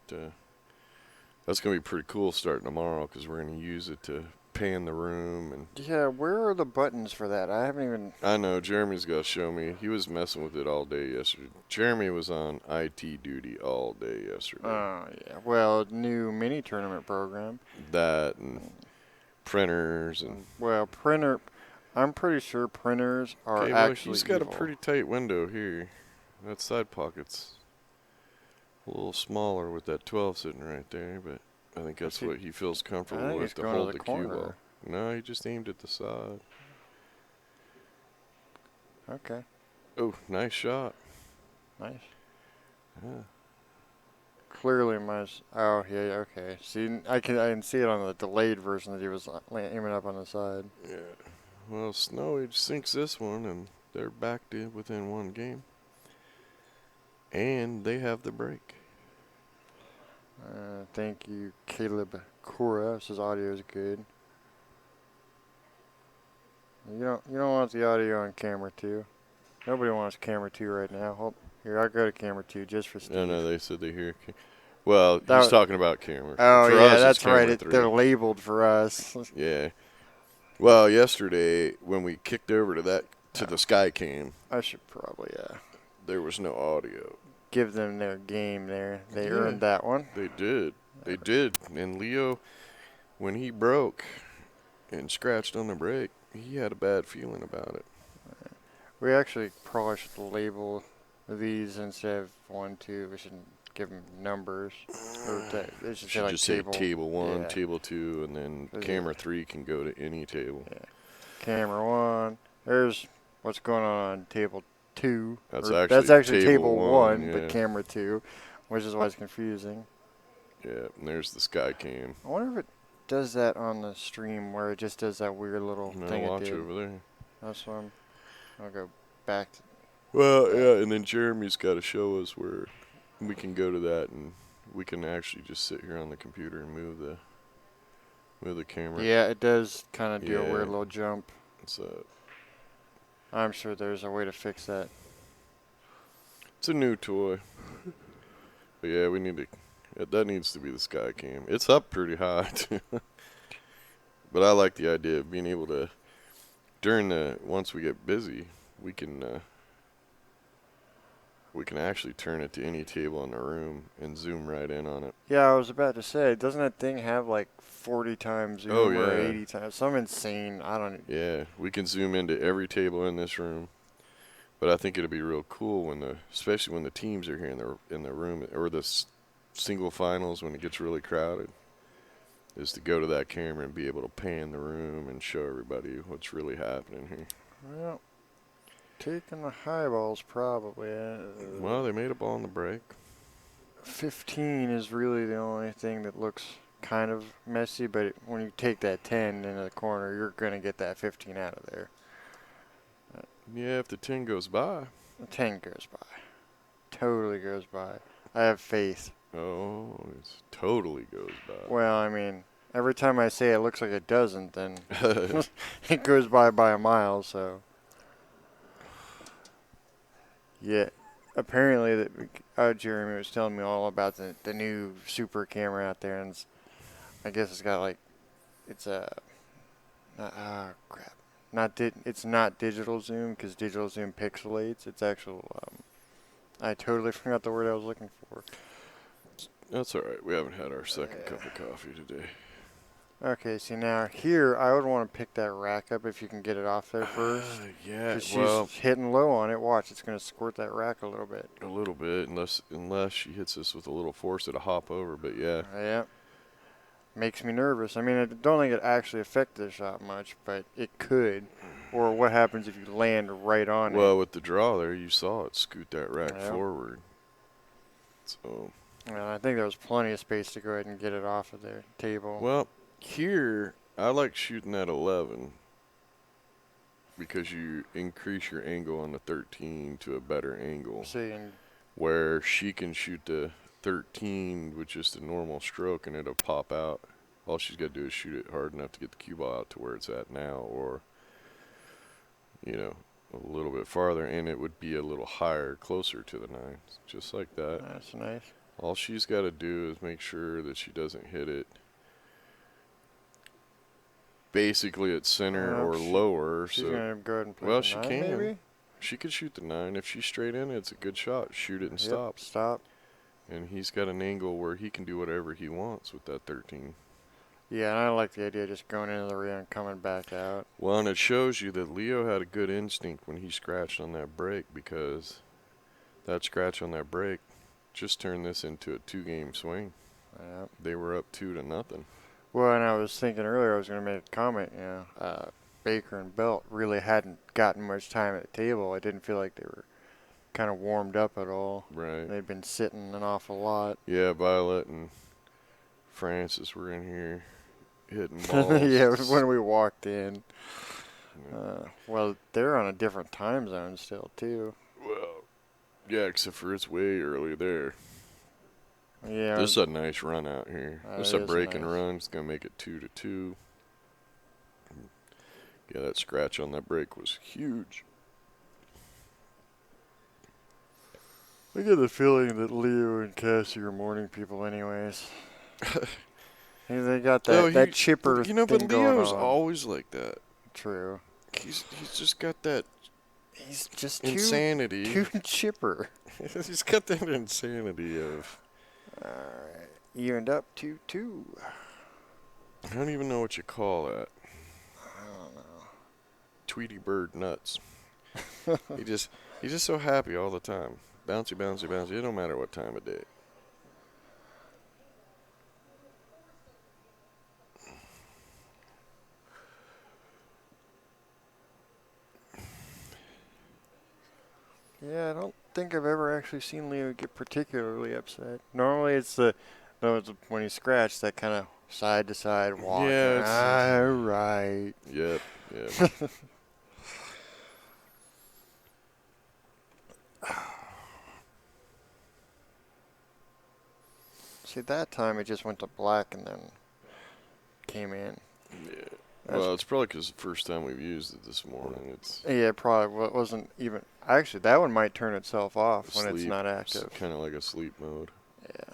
Speaker 2: that's gonna be pretty cool starting tomorrow because we're gonna use it to pan the room and.
Speaker 1: Yeah, where are the buttons for that? I haven't even.
Speaker 2: I know Jeremy's got to show me. He was messing with it all day yesterday. Jeremy was on IT duty all day yesterday.
Speaker 1: Oh yeah. Well, new mini tournament program.
Speaker 2: That and printers and.
Speaker 1: Well, printer. I'm pretty sure printers are
Speaker 2: Okay, well,
Speaker 1: actually
Speaker 2: he's got
Speaker 1: evil.
Speaker 2: a pretty tight window here. That side pocket's a little smaller with that 12 sitting right there, but I think that's what he feels comfortable with to hold the cue ball. No, he just aimed at the side.
Speaker 1: Okay.
Speaker 2: Oh, nice shot.
Speaker 1: Nice.
Speaker 2: Yeah.
Speaker 1: Clearly, oh yeah, okay. See, I can see it on the delayed version that he was aiming up on the side.
Speaker 2: Yeah. Well, Snowy sinks this one, and they're back to within 1 game. And they have the break.
Speaker 1: Thank you, Caleb Cora. Says audio is good. You don't want the audio on camera 2. Nobody wants camera 2 right now. Hold here, I'll go to camera 2 just for Steve.
Speaker 2: No, they said they hear. Well,
Speaker 1: That
Speaker 2: he's talking about camera.
Speaker 1: Oh
Speaker 2: for
Speaker 1: yeah,
Speaker 2: us,
Speaker 1: that's
Speaker 2: it's camera
Speaker 1: right.
Speaker 2: 3.
Speaker 1: They're labeled for us.
Speaker 2: Yeah. Well, yesterday when we kicked over to the Skycam,
Speaker 1: I should probably
Speaker 2: there was no audio.
Speaker 1: give them their game there. They
Speaker 2: Yeah.
Speaker 1: earned that one.
Speaker 2: They did. They did. And Leo, when he broke and scratched on the brake, he had a bad feeling about it.
Speaker 1: We actually probably should label these instead of 1, 2. We should give them numbers. It should say like
Speaker 2: just
Speaker 1: table.
Speaker 2: say table 1,
Speaker 1: Yeah.
Speaker 2: table 2, and then
Speaker 1: Is
Speaker 2: camera 3 can go to any table.
Speaker 1: Yeah. Camera 1. There's what's going on table 2.
Speaker 2: That's
Speaker 1: That's
Speaker 2: actually
Speaker 1: actually
Speaker 2: table
Speaker 1: table 1,
Speaker 2: yeah.
Speaker 1: but camera 2, which is why it's confusing.
Speaker 2: Yeah, and there's the Skycam.
Speaker 1: I wonder if it does that on the stream where it just does that weird little thing
Speaker 2: Now watch
Speaker 1: it did.
Speaker 2: over there.
Speaker 1: That's why I'll go back to.
Speaker 2: Well, yeah, and then Jeremy's got to show us where we can go to that, and we can actually just sit here on the computer and move the camera.
Speaker 1: Yeah, it does kind of do a
Speaker 2: Yeah.
Speaker 1: weird little jump.
Speaker 2: It's
Speaker 1: I'm sure there's a way to fix that.
Speaker 2: a new toy. But yeah, we need to. That needs to be the Skycam. It's up pretty high too. But I like the idea of being able to, once we get busy, we can actually turn it to any table in the room and zoom right in on it.
Speaker 1: Yeah, I was about to say, doesn't that thing have like 40 times zoom
Speaker 2: Oh,
Speaker 1: or
Speaker 2: yeah.
Speaker 1: 80 times? Some insane, I don't.
Speaker 2: Yeah, we can zoom into every table in this room. But I think it'll be real cool especially when the teams are here in the room, or the single finals when it gets really crowded. is to go to that camera and be able to pan the room and show everybody what's really happening here.
Speaker 1: Well, taking the high balls probably.
Speaker 2: Well, they made a ball on the break.
Speaker 1: 15 is really the only thing that looks kind of messy, but when you take that 10 into the corner, you're going to get that 15 out of there.
Speaker 2: Yeah, if the 10 goes by.
Speaker 1: The 10 goes by. Totally goes by. I have faith.
Speaker 2: Oh, it totally goes by.
Speaker 1: Well, I mean, every time I say it looks like it doesn't, then it goes by a mile, so. Yeah. Apparently, Jeremy was telling me all about the new super camera out there, and I guess it's got like, it's a, crap. It's not digital zoom, because digital zoom pixelates. It's actual, I totally forgot the word I was looking for.
Speaker 2: That's all right. We haven't had our second cup of coffee today.
Speaker 1: Okay, see now here, I would want to pick that rack up if you can get it off there first.
Speaker 2: Yeah,
Speaker 1: Because
Speaker 2: well,
Speaker 1: she's hitting low on it. Watch, it's going to squirt that rack a little bit.
Speaker 2: a little bit, unless she hits us with a little force, it'll hop over. But yeah,
Speaker 1: Yeah. Makes me nervous. I mean, I don't think it actually affected the shot much, but it could. Or what happens if you land right on it?
Speaker 2: well, with the draw there, you saw it scoot that rack
Speaker 1: Yeah.
Speaker 2: forward. So,
Speaker 1: Well, I think there was plenty of space to go ahead and get it off of the table.
Speaker 2: well, here I like shooting at 11 because you increase your angle on the 13 to a better angle.
Speaker 1: Seeing,
Speaker 2: Where she can shoot the 13 with just a normal stroke and it'll pop out. All she's got to do is shoot it hard enough to get the cue ball out to where it's at now, or, you know, a little bit farther, and it would be a little higher, closer to the 9, just like that.
Speaker 1: that's nice.
Speaker 2: All she's got to do is make sure that she doesn't hit it basically at center or lower.
Speaker 1: She's
Speaker 2: So,
Speaker 1: going to go ahead and play
Speaker 2: well,
Speaker 1: the
Speaker 2: she
Speaker 1: 9
Speaker 2: can.
Speaker 1: maybe?
Speaker 2: She could shoot the 9. If she's straight in, it's a good shot. Shoot it and stop.
Speaker 1: Stop.
Speaker 2: And he's got an angle where he can do whatever he wants with that 13.
Speaker 1: Yeah, and I like the idea of just going into the rear and coming back out.
Speaker 2: Well, and it shows you that Leo had a good instinct when he scratched on that break, because that scratch on that break just turned this into a 2-game swing.
Speaker 1: Yeah.
Speaker 2: They were up 2-0.
Speaker 1: Well, and I was thinking earlier I was going to make a comment, Baker and Belt really hadn't gotten much time at the table. I didn't feel like they were kind of warmed up at all.
Speaker 2: Right.
Speaker 1: They'd been sitting an awful lot.
Speaker 2: Yeah, Violette and Francis were in here hitting balls.
Speaker 1: Yeah, when we walked in. Well, they're on a different time zone still, too.
Speaker 2: Well, yeah, except for it's way early there.
Speaker 1: Yeah.
Speaker 2: This is a nice run out here. This is a
Speaker 1: it is
Speaker 2: break and
Speaker 1: nice.
Speaker 2: run. It's going to make it 2-2. Yeah, that scratch on that break was huge.
Speaker 1: I get the feeling that Leo and Cassie are morning people anyways. They got that chipper
Speaker 2: You know,
Speaker 1: thing
Speaker 2: but
Speaker 1: going
Speaker 2: Leo's
Speaker 1: on.
Speaker 2: always like that.
Speaker 1: True.
Speaker 2: He's just got that
Speaker 1: He's just
Speaker 2: insanity.
Speaker 1: too chipper.
Speaker 2: He's got that insanity of...
Speaker 1: All right. Evened up 2-2.
Speaker 2: I don't even know what you call that.
Speaker 1: I don't know.
Speaker 2: Tweety bird nuts. He's just so happy all the time. Bouncy, bouncy, bouncy. It don't matter what time of day.
Speaker 1: Yeah, I don't think I've ever actually seen Leo get particularly upset. Normally it's when he scratched that kind of side to side walk.
Speaker 2: Yeah,
Speaker 1: All right.
Speaker 2: Yep.
Speaker 1: See, that time it just went to black and then came in.
Speaker 2: Yeah. Well, it's probably because the first time we've used it this morning.
Speaker 1: Yeah, probably wasn't even. Actually, that one might turn itself off when it's not active.
Speaker 2: Kind of like a sleep mode.
Speaker 1: Yeah.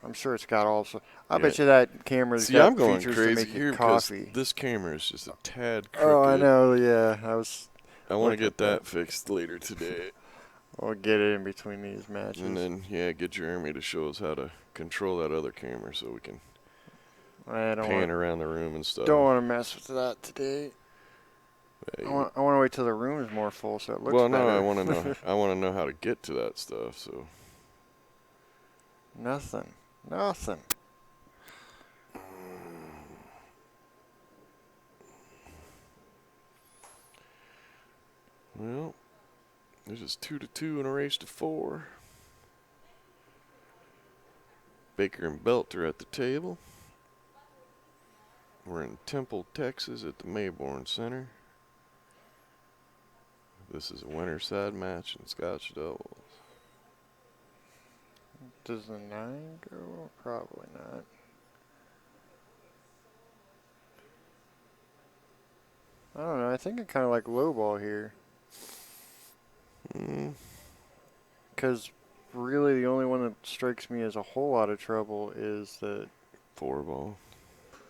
Speaker 1: I'm sure it's got also. I
Speaker 2: Yeah.
Speaker 1: bet you that camera's
Speaker 2: See,
Speaker 1: got
Speaker 2: I'm going
Speaker 1: features
Speaker 2: crazy
Speaker 1: to make
Speaker 2: here
Speaker 1: it
Speaker 2: because
Speaker 1: coffee.
Speaker 2: this camera is just a tad crooked.
Speaker 1: Oh, I know. Yeah,
Speaker 2: I want to get
Speaker 1: at that.
Speaker 2: that fixed later today.
Speaker 1: We'll get it in between these matches.
Speaker 2: And then, get Jeremy to show us how to control that other camera so we can
Speaker 1: I don't
Speaker 2: pan
Speaker 1: want.
Speaker 2: around the room and stuff.
Speaker 1: Don't want to mess with that today.
Speaker 2: Hey,
Speaker 1: I want to wait till the room is more full so it looks
Speaker 2: well,
Speaker 1: better.
Speaker 2: no, I want to know. I want to know how to get to that stuff. So
Speaker 1: Nothing.
Speaker 2: Well, this is 2-2 in a race to 4. Baker and Belt are at the table. We're in Temple, Texas at the Mayborn Center. This is a winter side match in Scotch doubles.
Speaker 1: Does the 9 go? Probably not. I don't know. I think I kind of like low ball here. Because really the only one that strikes me as a whole lot of trouble is the
Speaker 2: 4 ball.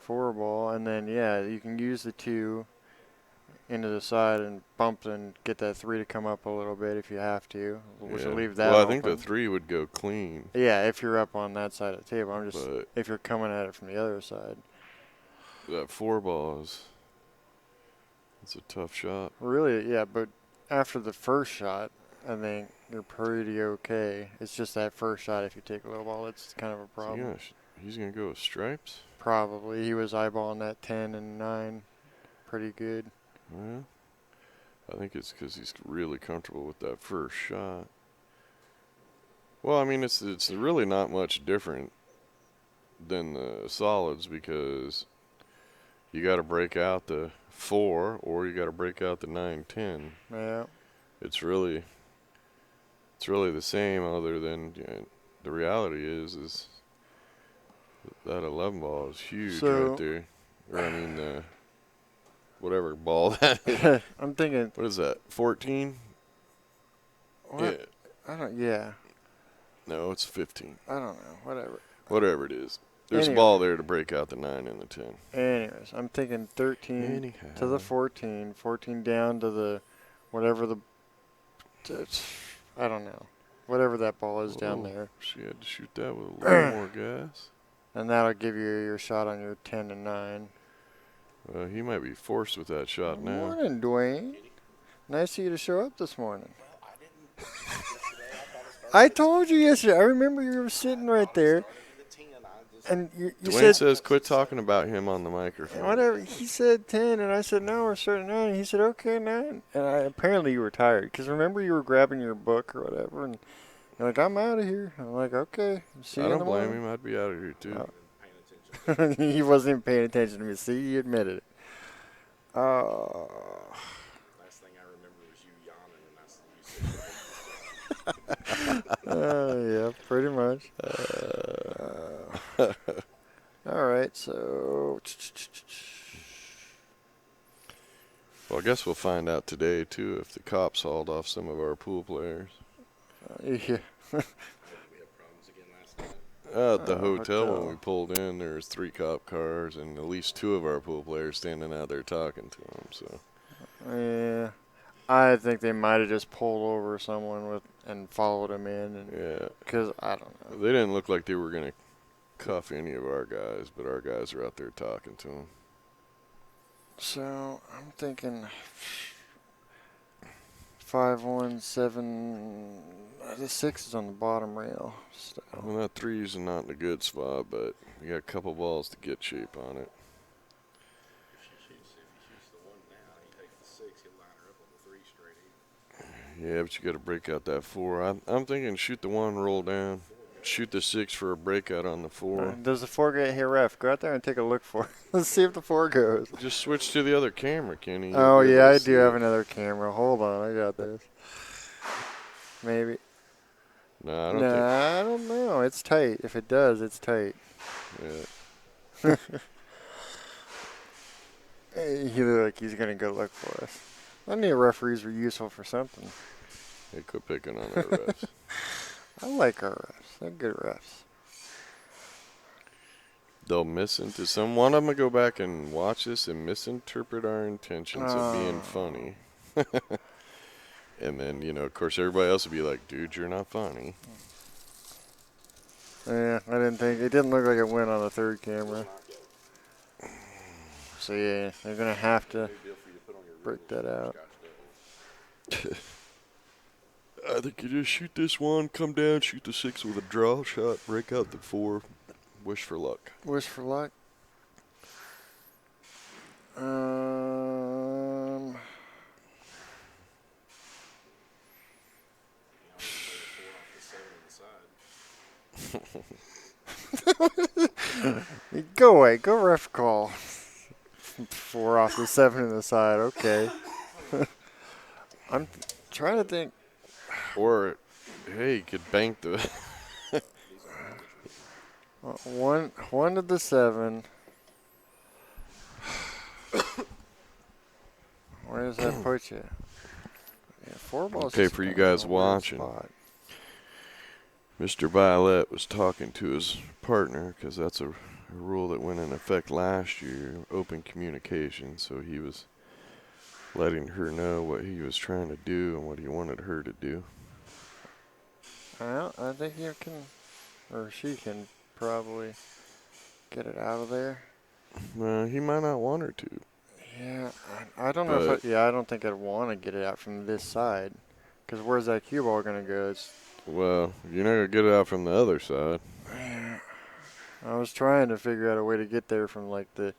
Speaker 1: 4 ball. And then, yeah, you can use the 2 into the side and bump and get that 3 to come up a little bit if you have to. Which will leave that
Speaker 2: Well, I
Speaker 1: open.
Speaker 2: think the 3 would go clean.
Speaker 1: Yeah, if you're up on that side of the table. I'm just,
Speaker 2: But
Speaker 1: if you're coming at it from the other side.
Speaker 2: that 4 ball is, it's a tough shot.
Speaker 1: Really, yeah, but after the first shot, I think you're pretty okay. It's just that first shot, if you take a low ball, it's kind of a problem.
Speaker 2: Yeah, he's going to go with stripes?
Speaker 1: Probably. He was eyeballing that 10 and 9 pretty good.
Speaker 2: Well, I think it's because he's really comfortable with that first shot. Well, I mean, it's really not much different than the solids because you got to break out the 4 or you got to break out the 9-10.
Speaker 1: Yeah.
Speaker 2: It's really the same, other than the reality is that 11 ball is huge right there. Or I mean the whatever ball that is.
Speaker 1: I'm thinking.
Speaker 2: What is that? 14?
Speaker 1: What?
Speaker 2: Yeah.
Speaker 1: Yeah.
Speaker 2: No, it's 15.
Speaker 1: I don't know. Whatever.
Speaker 2: Whatever it is. There's a ball there to break out the 9 and the 10.
Speaker 1: Anyways, I'm thinking 13 to the 14, 14 down to the whatever the. I don't know. Whatever that ball is down there.
Speaker 2: She had to shoot that with a little more gas.
Speaker 1: And that'll give you your shot on your 10 and 9.
Speaker 2: He might be forced with that shot
Speaker 1: Good
Speaker 2: now.
Speaker 1: morning, Dwayne. Nice of you to show up this morning. I told you yesterday. I remember you were sitting right there. And you
Speaker 2: Dwayne says quit talking about him on the microphone.
Speaker 1: Whatever. He said 10, and I said, no, we're starting 9. And he said, okay, 9. And apparently you were tired. Because remember you were grabbing your book or whatever. And you're like, I'm out of here. I'm like, okay. See you
Speaker 2: I
Speaker 1: in
Speaker 2: don't
Speaker 1: the
Speaker 2: blame
Speaker 1: morning.
Speaker 2: him. I'd be out of here, too.
Speaker 1: He wasn't even paying attention to me. See, he admitted it.
Speaker 4: Last thing I remember was you yawning, and I said,
Speaker 1: Yeah, pretty much. All right, so.
Speaker 2: Well, I guess we'll find out today, too, if the cops hauled off some of our pool players.
Speaker 1: Yeah.
Speaker 4: we had problems again last night.
Speaker 2: At the hotel,
Speaker 1: hotel.
Speaker 2: when we pulled in, there was 3 cop cars and at least 2 of our pool players standing out there talking to them. So
Speaker 1: Yeah. I think they might have just pulled over someone and followed him in. And,
Speaker 2: yeah,
Speaker 1: because I don't know.
Speaker 2: they didn't look like they were going to cuff any of our guys, but our guys are out there talking to them.
Speaker 1: So I'm thinking 5-1-7. The 6 is on the bottom rail. So.
Speaker 2: Well, that 3 is not in a good spot, but you got a couple balls to get shape on it.
Speaker 4: If he shoots the 1 now, he takes the 6, he'll line her up on the 3 straight even.
Speaker 2: Yeah, but you got to break out that 4. I'm thinking shoot the 1, roll down. Shoot the 6 for a breakout on the 4.
Speaker 1: Does the 4 get hit, ref? Go out there and take a look for it. Let's see if the 4 goes.
Speaker 2: Just switch to the other camera, Kenny.
Speaker 1: Oh, yeah, I do have another camera. Hold on, I got this. Maybe.
Speaker 2: No, I don't think.
Speaker 1: I don't know. It's tight. If it does, it's tight.
Speaker 2: Yeah.
Speaker 1: He looked like he's going to go look for us. I knew referees were useful for something.
Speaker 2: Hey, quit picking on our refs.
Speaker 1: I like our refs. They're good refs.
Speaker 2: They'll one of them will go back and watch this and misinterpret our intentions of being funny. And then, of course, everybody else will be like, dude, you're not funny.
Speaker 1: Yeah, I didn't think. It didn't look like it went on the 3rd camera. So, yeah, they're going to have to break that out.
Speaker 2: I think you just shoot this 1, come down, shoot the 6 with a draw shot, break out the 4, wish for luck.
Speaker 1: Wish for luck. Go away. Go ref call. 4 off the 7 in the side. Okay. I'm trying to think.
Speaker 2: Or, hey, you could bank the.
Speaker 1: One to the 7. Where does that put you? Yeah, 4 balls.
Speaker 2: Okay,
Speaker 1: is
Speaker 2: for you
Speaker 1: kinda
Speaker 2: guys
Speaker 1: a weird
Speaker 2: watching.
Speaker 1: spot.
Speaker 2: Mr. Violette was talking to his partner because that's a rule that went in effect last year, open communication. So he was letting her know what he was trying to do and what he wanted her to do.
Speaker 1: Well, I think you can, or she can probably get it out of there.
Speaker 2: Well, he might not want her to.
Speaker 1: Yeah, I don't know if I don't think I'd want to get it out from this side. Because where's that cue ball going to go?
Speaker 2: Well, you're not going to get it out from the other side.
Speaker 1: I was trying to figure out a way to get there from like the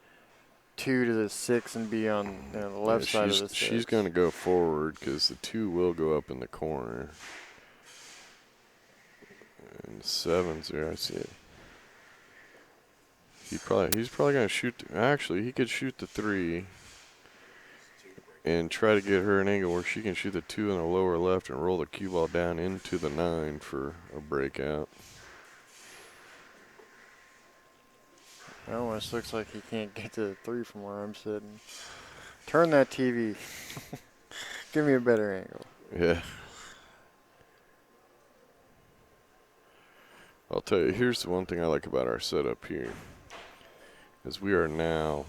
Speaker 1: 2 to the 6 and be on the left side of the 6.
Speaker 2: She's going to go forward because the 2 will go up in the corner. And the 7's there, I see it. He's probably going to shoot. Actually, he could shoot the 3 and try to get her an angle where she can shoot the 2 in the lower left and roll the cue ball down into the 9 for a breakout.
Speaker 1: It almost looks like he can't get to the 3 from where I'm sitting. Turn that TV. Give me a better angle.
Speaker 2: Yeah. I'll tell you, here's the one thing I like about our setup here. Is we are now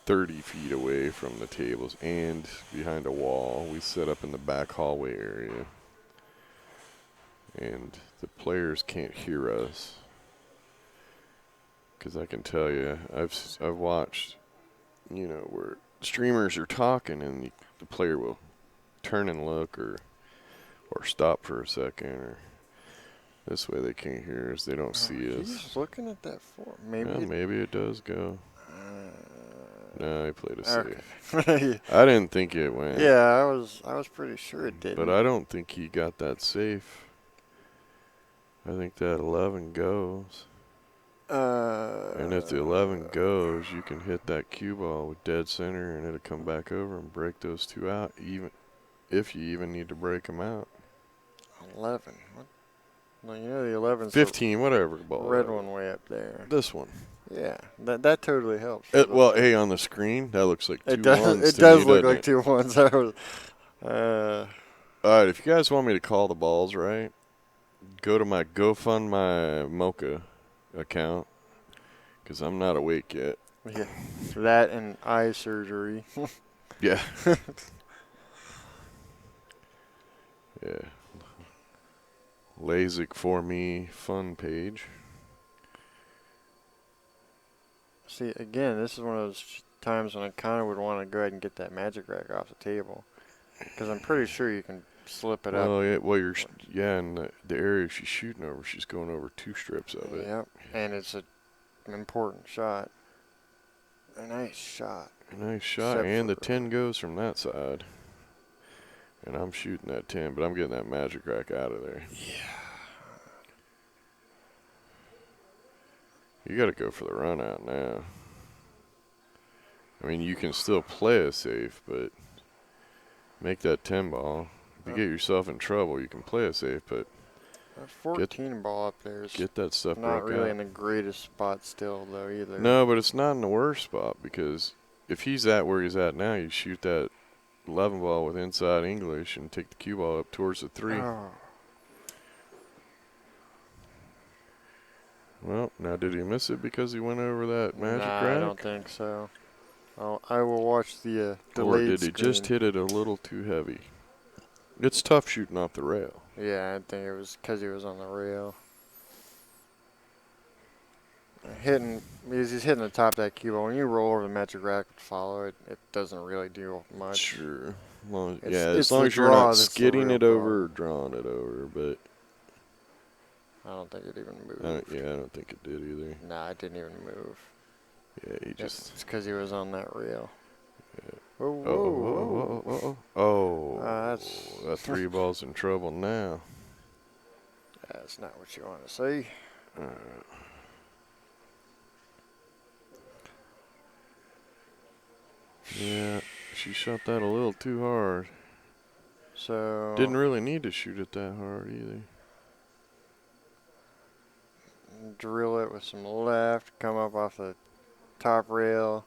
Speaker 2: 30 feet away from the tables and behind a wall. We set up in the back hallway area. And the players can't hear us. Because I can tell you, I've watched, where streamers are talking and the player will turn and look or stop for a second. Or this way they can't hear us. They don't see us.
Speaker 1: He's looking at that 4. Maybe.
Speaker 2: Yeah, maybe it does go. No, he played it safe.
Speaker 1: Okay.
Speaker 2: I didn't think it went.
Speaker 1: Yeah, I was pretty sure it did.
Speaker 2: But I don't think he got that safe. I think that 11 goes. And if the 11 goes, you can hit that cue ball with dead center and it'll come back over and break those 2 out, even if you even need to break them out.
Speaker 1: 11. What? Well, the 11's
Speaker 2: 15, whatever ball.
Speaker 1: Red one way up there.
Speaker 2: This one.
Speaker 1: Yeah, that totally helps.
Speaker 2: Well, hey, on the screen, that looks like 2
Speaker 1: it does.
Speaker 2: ones.
Speaker 1: It does
Speaker 2: me,
Speaker 1: look
Speaker 2: doesn't
Speaker 1: like 2 ones. I was.
Speaker 2: All right, if you guys want me to call the balls right, go to my GoFundMe Mocha account because I'm not awake yet.
Speaker 1: Yeah, that and eye surgery.
Speaker 2: Yeah. Yeah. LASIK for me fun page.
Speaker 1: See, again, this is one of those times when I kind of would want to go ahead and get that magic rack off the table because I'm pretty sure you can slip it up.
Speaker 2: Oh yeah, well in the area she's shooting over, she's going over 2 strips of it.
Speaker 1: Yep, and it's an important shot. A nice shot.
Speaker 2: A nice shot,
Speaker 1: Except
Speaker 2: and the
Speaker 1: for-
Speaker 2: 10 goes from that side. And I'm shooting that 10, but I'm getting that magic rack out of there.
Speaker 1: Yeah.
Speaker 2: You got to go for the run out now. I mean, you can still play it safe, but make that 10 ball. If you get yourself in trouble, you can play it safe, but
Speaker 1: That 14 ball up there is
Speaker 2: get that stuff
Speaker 1: not
Speaker 2: broke
Speaker 1: really
Speaker 2: out.
Speaker 1: in the greatest spot still, though, either.
Speaker 2: No, but it's not in the worst spot because if he's at where he's at now, you shoot that 11 ball with inside English and take the cue ball up towards the 3.
Speaker 1: Oh.
Speaker 2: Well, now did he miss it because he went over that magic
Speaker 1: Nah,
Speaker 2: rack?
Speaker 1: I don't think so. I will watch the
Speaker 2: Or
Speaker 1: delayed
Speaker 2: did he just
Speaker 1: screen.
Speaker 2: hit it a little too heavy? It's tough shooting off the rail.
Speaker 1: Yeah, I think it was because he was on the rail. Because he's hitting the top of that cue ball. When you roll over the magic rack and follow it, it doesn't really do much.
Speaker 2: Sure. Well,
Speaker 1: It's-
Speaker 2: yeah,
Speaker 1: it's
Speaker 2: as long
Speaker 1: the
Speaker 2: as you're
Speaker 1: draw
Speaker 2: not
Speaker 1: that's the
Speaker 2: skidding
Speaker 1: real
Speaker 2: it over
Speaker 1: problem.
Speaker 2: or drawing it over, but
Speaker 1: I don't think it even moved.
Speaker 2: I don't think it did either.
Speaker 1: Nah, it didn't even move.
Speaker 2: Yeah, he just.
Speaker 1: It's because he was on that rail.
Speaker 2: Yeah.
Speaker 1: Whoa, whoa, whoa.
Speaker 2: Oh,
Speaker 1: That's
Speaker 2: that 3 ball's in trouble now.
Speaker 1: That's not what you want to see.
Speaker 2: Yeah, she shot that a little too hard.
Speaker 1: So
Speaker 2: Didn't really need to shoot it that hard either.
Speaker 1: drill it with some left, come up off the top rail,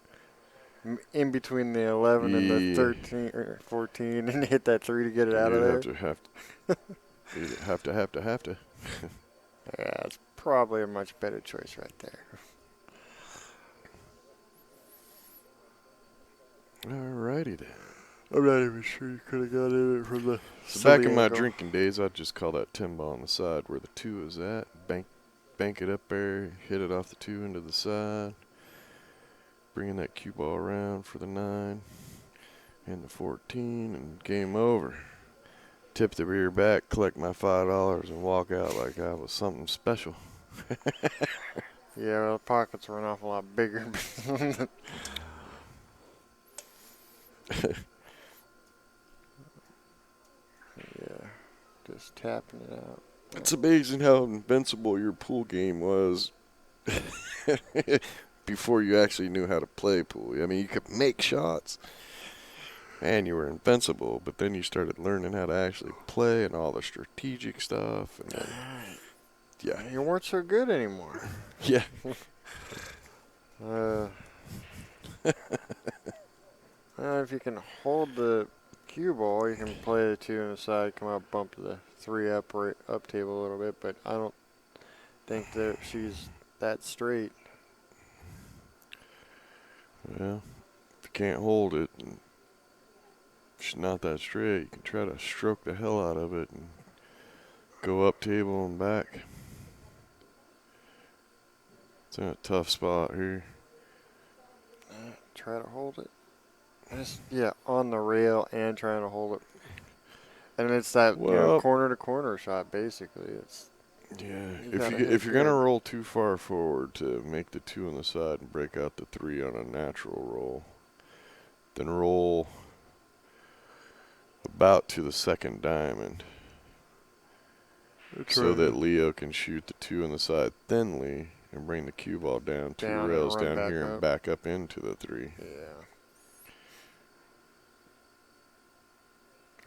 Speaker 1: in between the 11 and the
Speaker 2: Yeah.
Speaker 1: 13 or 14, and hit that 3 to get it out of
Speaker 2: You'd
Speaker 1: there.
Speaker 2: You'd have to.
Speaker 1: Yeah, it's probably a much better choice right there.
Speaker 2: Alrighty then.
Speaker 1: I'm not even sure you could have got in it from the
Speaker 2: So back
Speaker 1: silly
Speaker 2: in my
Speaker 1: angle.
Speaker 2: drinking days, I'd just call that 10 ball on the side where the 2 is at. Bank it up there, hit it off the 2 into the side. Bringing that cue ball around for the 9 and the 14, and game over. Tip the rear back, collect my $5, and walk out like I was something special.
Speaker 1: Yeah, well, the pockets were an awful lot bigger. Yeah, just tapping it out.
Speaker 2: It's amazing how invincible your pool game was before you actually knew how to play pool. I mean, you could make shots, and you were invincible, but then you started learning how to actually play and all the strategic stuff. And then, yeah.
Speaker 1: You weren't so good anymore.
Speaker 2: Yeah.
Speaker 1: If you can hold the cue ball, you can play the 2 on the side, come out, bump the 3 up table a little bit, but I don't think that she's that straight.
Speaker 2: Well, if you can't hold it, and she's not that straight, you can try to stroke the hell out of it and go up table and back. It's in a tough spot here.
Speaker 1: Try to hold it. Yeah, on the rail and trying to hold it. And it's that corner to corner shot basically. It's
Speaker 2: if you're gonna roll too far forward to make the 2 on the side and break out the 3 on a natural roll, then roll about to the second diamond so that Leo can shoot the 2 on the side thinly and bring the cue ball down 2 rails down here and back up into the 3.
Speaker 1: Yeah.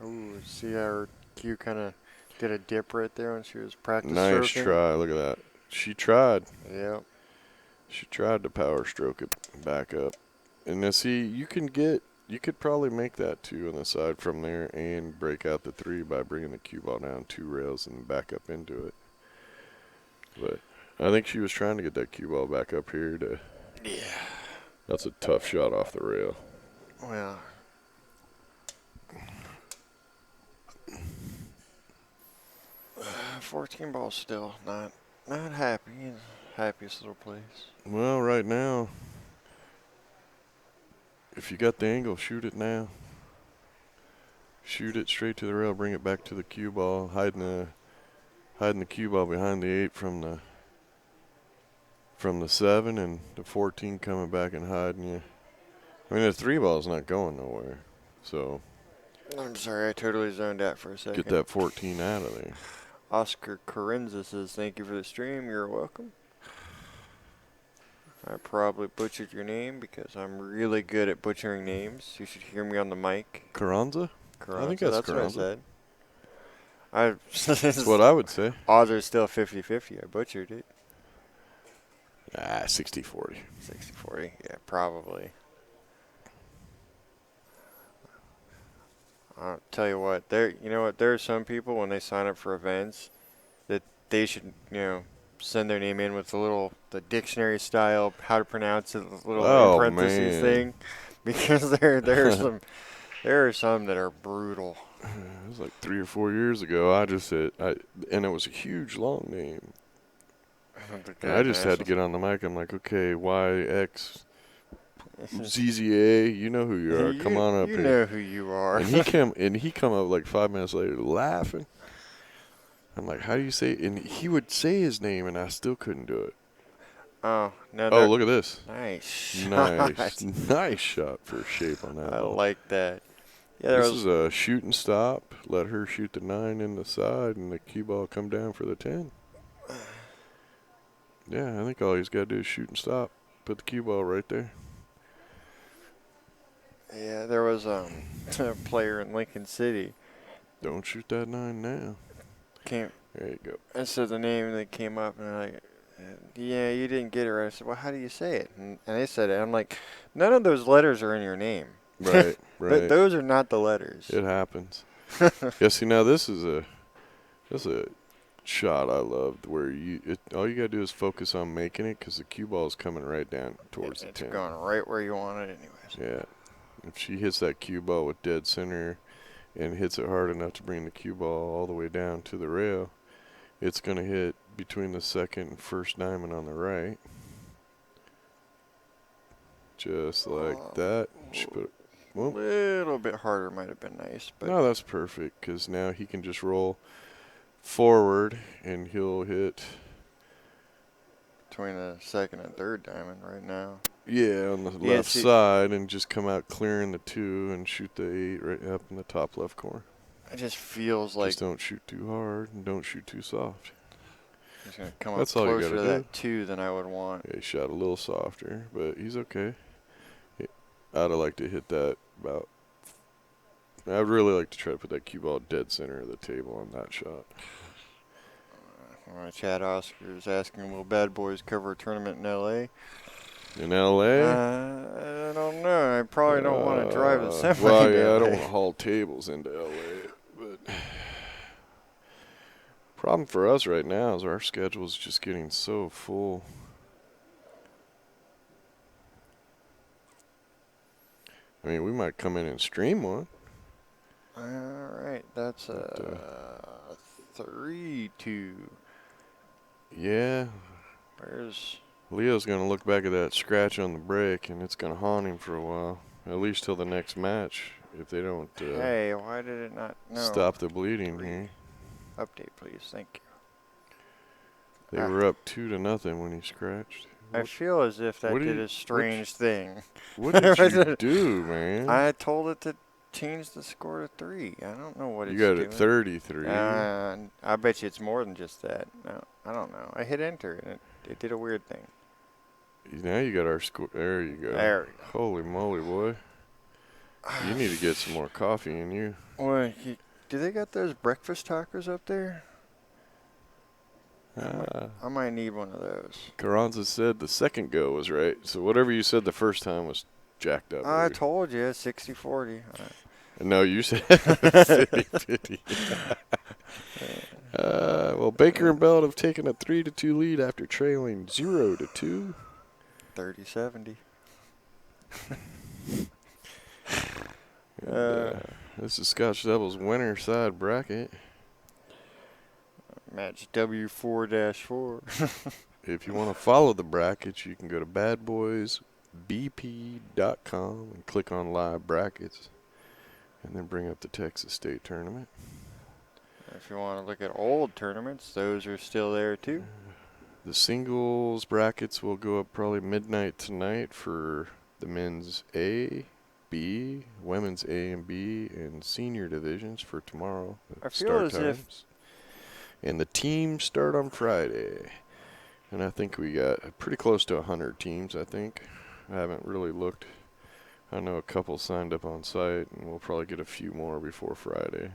Speaker 1: Ooh, see how her cue kind of did a dip right there when she was practicing.
Speaker 2: Nice
Speaker 1: stroking?
Speaker 2: try. Look at that. She tried.
Speaker 1: Yep.
Speaker 2: She tried to power stroke it back up. And now see, you could probably make that 2 on the side from there and break out the 3 by bringing the cue ball down 2 rails and back up into it. But I think she was trying to get that cue ball back up here to.
Speaker 1: Yeah.
Speaker 2: That's a tough shot off the rail.
Speaker 1: Well. 14 ball still not happy in happiest little place.
Speaker 2: Well, right now, if you got the angle, shoot it now. Shoot it straight to the rail, bring it back to the cue ball, hiding the cue ball behind the 8 from the 7, and the 14 coming back and hiding you. I mean, the 3 ball's not going nowhere, so.
Speaker 1: I'm sorry, I totally zoned out for a second.
Speaker 2: Get that 14 out of there.
Speaker 1: Oscar Carenza says, thank you for the stream. You're welcome. I probably butchered your name because I'm really good at butchering names. You should hear me on the mic.
Speaker 2: Carranza?
Speaker 1: Carranza,
Speaker 2: I think that's
Speaker 1: what I
Speaker 2: Carranza.
Speaker 1: said.
Speaker 2: That's what I would say.
Speaker 1: Odds are still 50-50. I butchered it.
Speaker 2: 60-40.
Speaker 1: 60-40, yeah, probably. I'll tell you what, there are some people when they sign up for events that they should, send their name in with the dictionary style, how to pronounce it, little in parentheses thing, because there are some that are brutal.
Speaker 2: It was like 3 or 4 years ago. I just said, and it was a huge long name. And I just had to get on the mic. I'm like, okay, YX. ZZA, you know who you are. Come on up here.
Speaker 1: You know who you are.
Speaker 2: And he come up like 5 minutes later laughing. I'm like, how do you say it? And he would say his name, and I still couldn't do it.
Speaker 1: Oh, no.
Speaker 2: Oh, look at this.
Speaker 1: Nice.
Speaker 2: Nice shot for shape on that.
Speaker 1: I like that. Yeah, there
Speaker 2: This
Speaker 1: was.
Speaker 2: is a shoot and stop. Let her shoot the 9 in the side, and the cue ball come down for the 10. Yeah, I think all he's got to do is shoot and stop. Put the cue ball right there.
Speaker 1: Yeah, there was a player in Lincoln City.
Speaker 2: Don't shoot that 9 now.
Speaker 1: Came.
Speaker 2: There you go.
Speaker 1: I said the name that came up, and they're like, yeah, you didn't get it right. I said, well, how do you say it? And they said it. I'm like, none of those letters are in your name.
Speaker 2: Right, right.
Speaker 1: Those are not the letters.
Speaker 2: It happens. Yeah, see, now this is a shot I loved where all you got to do is focus on making it because the cue ball is coming right down towards the
Speaker 1: It's
Speaker 2: 10.
Speaker 1: going right where you want it anyways.
Speaker 2: Yeah. If she hits that cue ball with dead center and hits it hard enough to bring the cue ball all the way down to the rail, it's going to hit between the second and first diamond on the right. Just like that. She put it,
Speaker 1: A little bit harder might have been nice, but
Speaker 2: no, that's perfect because now he can just roll forward and he'll hit.
Speaker 1: between the second and third diamond right now.
Speaker 2: Yeah, on the
Speaker 1: Yeah,
Speaker 2: left
Speaker 1: see-
Speaker 2: side and just come out clearing the 2 and shoot the 8 right up in the top left corner.
Speaker 1: It just feels like
Speaker 2: Just don't shoot too hard and don't shoot too soft.
Speaker 1: he's going to come up
Speaker 2: That's all you
Speaker 1: closer to
Speaker 2: gotta
Speaker 1: that 2 than I would want.
Speaker 2: Yeah, he shot a little softer, but he's okay. I'd have liked to hit that about. I'd really like to try to put that cue ball dead center of the table on that shot.
Speaker 1: Chad Oscar is asking, will Bad Boys cover a tournament in L.A.?
Speaker 2: In L.A.?
Speaker 1: I don't know. I probably don't want to drive a semi
Speaker 2: Well,
Speaker 1: to
Speaker 2: yeah, I don't
Speaker 1: LA.
Speaker 2: want to haul tables into L.A., but problem for us right now is our schedule is just getting so full. I mean, we might come in and stream one.
Speaker 1: All right, that's a 3-2.
Speaker 2: Yeah.
Speaker 1: Where's
Speaker 2: Leo's going to look back at that scratch on the break, and it's going to haunt him for a while. At least till the next match, if they don't
Speaker 1: hey, why did it not? No.
Speaker 2: stop the bleeding here.
Speaker 1: Update, please. Thank you.
Speaker 2: They were up 2-0 when he scratched.
Speaker 1: I feel as if that
Speaker 2: what
Speaker 1: did
Speaker 2: did
Speaker 1: a strange thing.
Speaker 2: What did you do, man?
Speaker 1: I told it to change the score to 3. I don't know what
Speaker 2: You
Speaker 1: it's
Speaker 2: got
Speaker 1: doing.
Speaker 2: it 33.
Speaker 1: I bet you it's more than just that. No, I don't know. I hit enter and it did a weird thing.
Speaker 2: Now you got our score. There you go.
Speaker 1: There we go.
Speaker 2: Holy moly, boy. You need to get some more coffee in you.
Speaker 1: Well, do they got those breakfast tacos up there? I might need one of those.
Speaker 2: Carranza said the second go was right. So whatever you said the first time was jacked up.
Speaker 1: I
Speaker 2: baby.
Speaker 1: told you, 60-40.
Speaker 2: No, you said 50-50. Well, Baker and Bell have taken a 3-2 lead after trailing 0-2.
Speaker 1: 30-70.
Speaker 2: This is Scotch Devil's winner side bracket.
Speaker 1: Match W4-4.
Speaker 2: If you want to follow the brackets, you can go to badboysbp.com and click on live brackets and then bring up the Texas State tournament.
Speaker 1: If you want to look at old tournaments, those are still there too.
Speaker 2: The singles brackets will go up probably midnight tonight for the men's A, B, women's A and B, and senior divisions for tomorrow.
Speaker 1: I feel as if
Speaker 2: And the teams start on Friday. And I think we got pretty close to 100 teams, I think. I haven't really looked. I know a couple signed up on site, and we'll probably get a few more before Friday.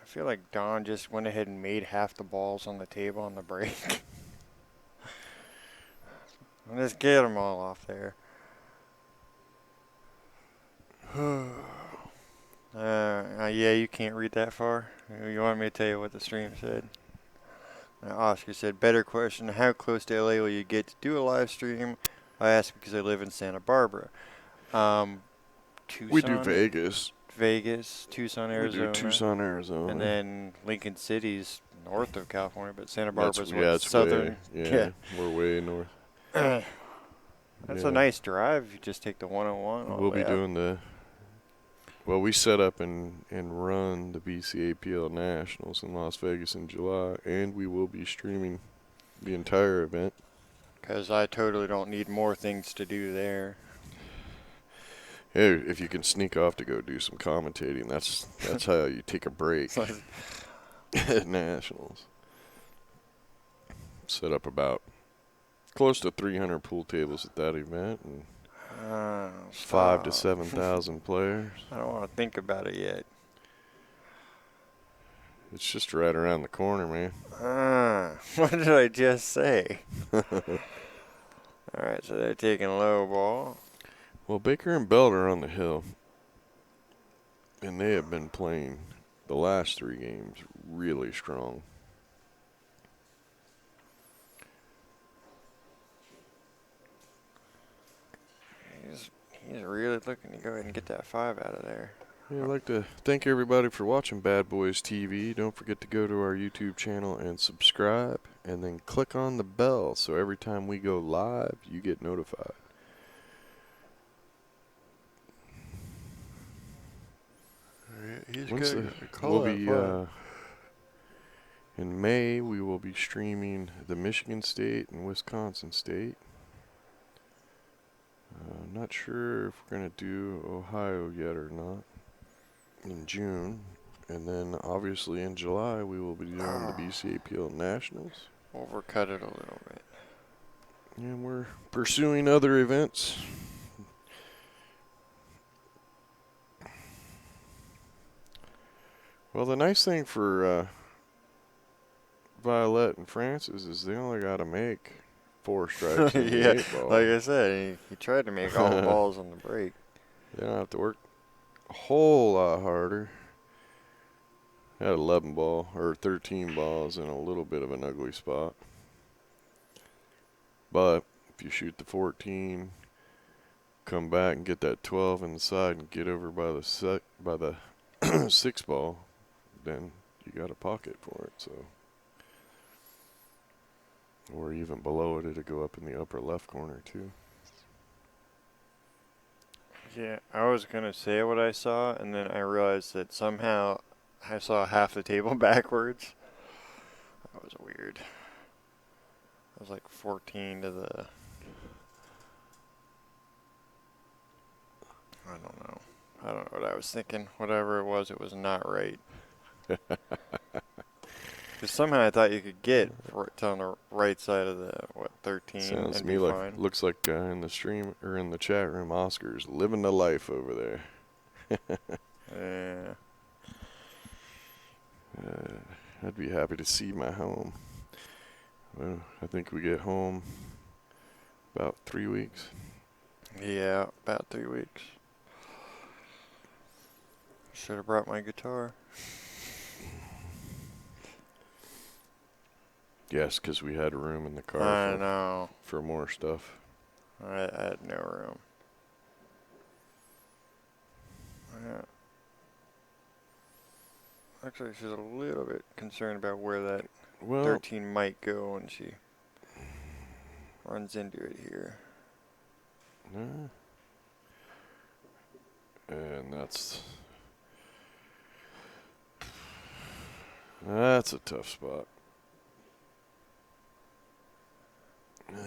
Speaker 1: I feel like Don just went ahead and made half the balls on the table on the break. Let's get them all off there. Yeah, you can't read that far. You want me to tell you what the stream said? Oscar said, better question, how close to LA will you get to do a live stream? I ask because I live in Santa Barbara. Tucson,
Speaker 2: We do Vegas.
Speaker 1: Tucson, Arizona.
Speaker 2: We do Tucson, Arizona.
Speaker 1: And then Lincoln City's north of California, but Santa
Speaker 2: That's-
Speaker 1: Barbara's
Speaker 2: yeah, it's
Speaker 1: southern.
Speaker 2: way, we're way north.
Speaker 1: That's
Speaker 2: Yeah.
Speaker 1: a nice drive. You just take the 101. all the
Speaker 2: We'll
Speaker 1: way
Speaker 2: be
Speaker 1: up.
Speaker 2: doing the. Well, we set up and run the BCAPL Nationals in Las Vegas in July, and we will be streaming the entire event.
Speaker 1: Because I totally don't need more things to do there.
Speaker 2: Hey, if you can sneak off to go do some commentating, that's how you take a break
Speaker 1: It's like,
Speaker 2: at Nationals. Set up about close to 300 pool tables at that event, and 5 to
Speaker 1: stop.
Speaker 2: 7,000 players.
Speaker 1: I don't want to think about it yet.
Speaker 2: It's just right around the corner, man.
Speaker 1: What did I just say? All right, so they're taking low ball.
Speaker 2: Well, Baker and Belt are on the hill, and they have been playing the last 3 games really strong.
Speaker 1: He's really looking to go ahead and get that 5 out of there.
Speaker 2: Yeah, I'd like to thank everybody for watching Bad Boys TV. Don't forget to go to our YouTube channel and subscribe, and then click on the bell so every time we go live, you get notified.
Speaker 1: He's
Speaker 2: We'll be in May. We will be streaming the Michigan State and Wisconsin State. Not sure if we're gonna do Ohio yet or not in June, and then obviously in July we will be doing the BCAPL Nationals.
Speaker 1: Overcut it a little bit.
Speaker 2: And we're pursuing other events. Well, the nice thing for Violette and Francis is they only got to make 4 strikes in the
Speaker 1: Yeah,
Speaker 2: 8 ball.
Speaker 1: like I said, he tried to make all balls on the break.
Speaker 2: They don't have to work a whole lot harder. Had 11 ball or 13 balls in a little bit of an ugly spot. But if you shoot the 14, come back and get that 12 in the side and get over by the 6 ball, then you got a pocket for it. So, or even below it, it'll go up in the upper left corner too.
Speaker 1: Yeah, I was going to say what I saw, and then I realized that somehow I saw half the table backwards. That was weird. It was like 14 to the... I don't know. I don't know what I was thinking. Whatever it was not right. Because somehow I thought you could get on the right side of the, 13
Speaker 2: Sounds to
Speaker 1: and
Speaker 2: me
Speaker 1: be
Speaker 2: like,
Speaker 1: fine.
Speaker 2: looks like in the stream or in the chat room, Oscar's living the life over there.
Speaker 1: Yeah.
Speaker 2: I'd be happy to see my home. Well, I think we get home about 3 weeks.
Speaker 1: Yeah, about 3 weeks. Should have brought my guitar.
Speaker 2: Yes, because we had room in the car
Speaker 1: I know.
Speaker 2: for more stuff.
Speaker 1: I had no room. Yeah. Actually, she's a little bit concerned about where that 13 might go when she runs into it here.
Speaker 2: And that's a tough spot.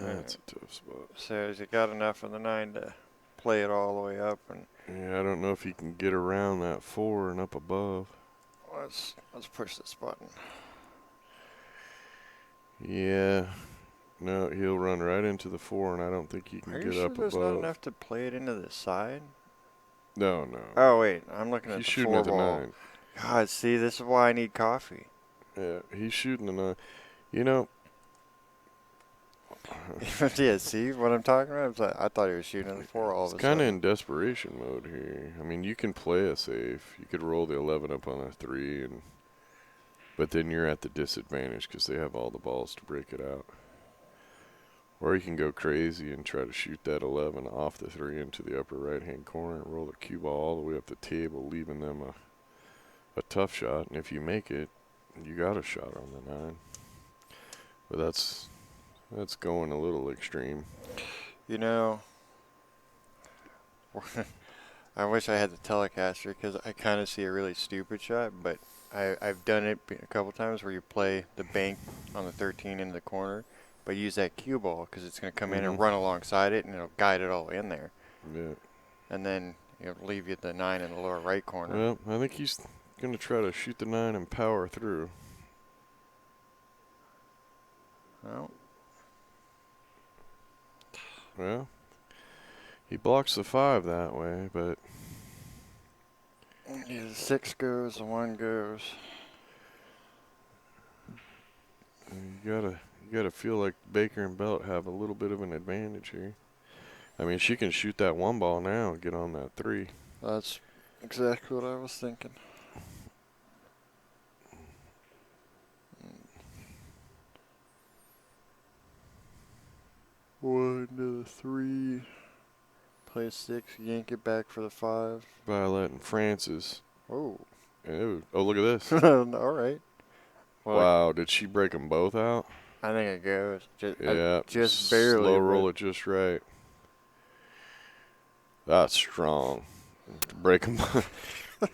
Speaker 2: That's a tough spot.
Speaker 1: So has he got enough of the 9 to play it all the way up? And
Speaker 2: Yeah, I don't know if he can get around that 4 and up above.
Speaker 1: let's push this button.
Speaker 2: Yeah. No, he'll run right into the 4, and I don't think he can
Speaker 1: Are
Speaker 2: get
Speaker 1: you sure
Speaker 2: up
Speaker 1: there's
Speaker 2: above.
Speaker 1: not enough to play it into the side?
Speaker 2: No.
Speaker 1: Oh, wait. I'm looking at
Speaker 2: He's
Speaker 1: the
Speaker 2: shooting
Speaker 1: 4
Speaker 2: at the
Speaker 1: ball.
Speaker 2: 9.
Speaker 1: God, see, this is why I need coffee.
Speaker 2: Yeah, he's shooting the 9. You know.
Speaker 1: Yeah, see what I'm talking about? I thought he was shooting at the 4 all of a
Speaker 2: It's kind of
Speaker 1: sudden.
Speaker 2: in desperation mode here. I mean, you can play a safe. You could roll the 11 up on a 3, but then you're at the disadvantage because they have all the balls to break it out. Or you can go crazy and try to shoot that 11 off the 3 into the upper right-hand corner and roll the cue ball all the way up the table, leaving them a tough shot. And if you make it, you got a shot on the 9. But that's going a little extreme.
Speaker 1: You know, I wish I had the Telecaster because I kind of see a really stupid shot, but I've done it a couple times where you play the bank on the 13 in the corner, but use that cue ball because it's going to come in and run alongside it and it'll guide it all in there.
Speaker 2: Yeah.
Speaker 1: And then leave you the 9 in the lower right corner.
Speaker 2: Well, I think he's going to try to shoot the 9 and power through.
Speaker 1: Well,
Speaker 2: Well, he blocks the 5 that way, but
Speaker 1: yeah, the 6 goes, the 1 goes.
Speaker 2: you gotta feel like Baker and Belt have a little bit of an advantage here. I mean, she can shoot that 1 ball now and get on that 3.
Speaker 1: That's exactly what I was thinking. One to the 3. Play 6, yank it back for the 5.
Speaker 2: Violette and Francis.
Speaker 1: Oh.
Speaker 2: Oh, look at this.
Speaker 1: All right. Well,
Speaker 2: Wow, did she break them both out?
Speaker 1: I think it goes.
Speaker 2: Yeah,
Speaker 1: Just barely.
Speaker 2: Slow roll it just right. That's strong. Break them.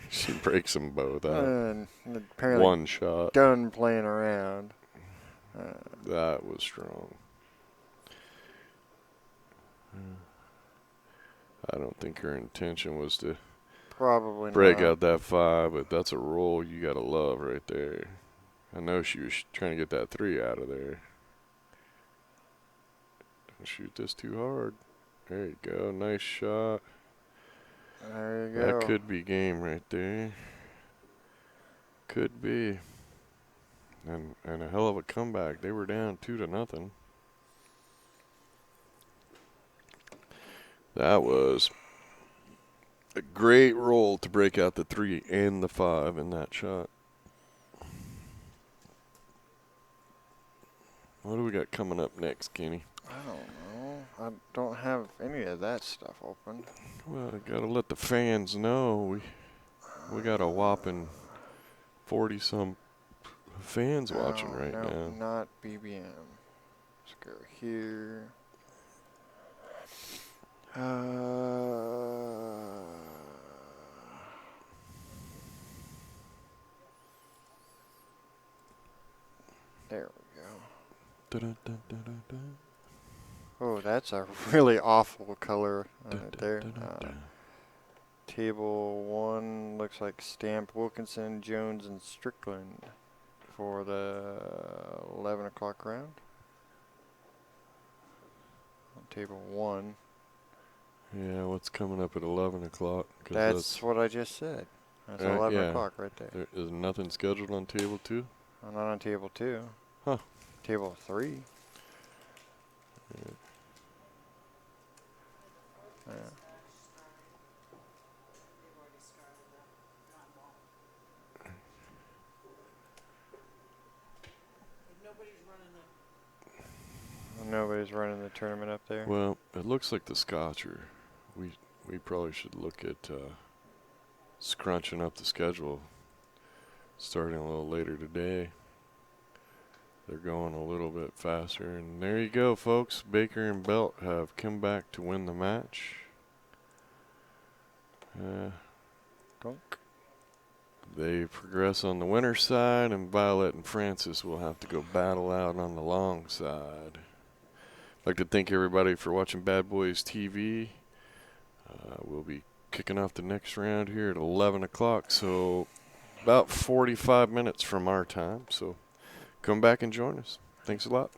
Speaker 2: She breaks them both out.
Speaker 1: And apparently
Speaker 2: 1 shot.
Speaker 1: done playing around.
Speaker 2: That was strong. I don't think her intention was to
Speaker 1: Probably
Speaker 2: break
Speaker 1: not.
Speaker 2: out that 5, but that's a roll you gotta love right there. I know she was trying to get that 3 out of there. Don't shoot this too hard. There you go. Nice shot.
Speaker 1: There you go.
Speaker 2: That could be game right there. Could be. And a hell of a comeback. They were down 2-0. That was a great roll to break out the 3 and the 5 in that shot. What do we got coming up next, Kenny?
Speaker 1: I don't know. I don't have any of that stuff open.
Speaker 2: Well, I gotta let the fans know we got a whopping 40-some fans watching right
Speaker 1: no,
Speaker 2: now.
Speaker 1: Not BBM. Let's go here. There we go.
Speaker 2: Dun-dun-dun-dun-dun.
Speaker 1: Oh, that's a really awful color right there. Table 1 looks like Stamp, Wilkinson, Jones, and Strickland for the 11 o'clock round. Table 1.
Speaker 2: Yeah, what's coming up at 11 o'clock?
Speaker 1: That's what I just said. That's 11 o'clock right there.
Speaker 2: There is nothing scheduled on table 2?
Speaker 1: I'm not on table 2.
Speaker 2: Huh.
Speaker 1: Table 3. Yeah. Nobody's running the tournament up there.
Speaker 2: Well, it looks like the Scotch are. We probably should look at scrunching up the schedule starting a little later today. They're going a little bit faster. And there you go, folks. Baker and Belt have come back to win the match.
Speaker 1: Donk.
Speaker 2: They progress on the winner's side, and Violette and Francis will have to go battle out on the long side. I'd like to thank everybody for watching Bad Boys TV. We'll be kicking off the next round here at 11 o'clock, so about 45 minutes from our time. So come back and join us. Thanks a lot.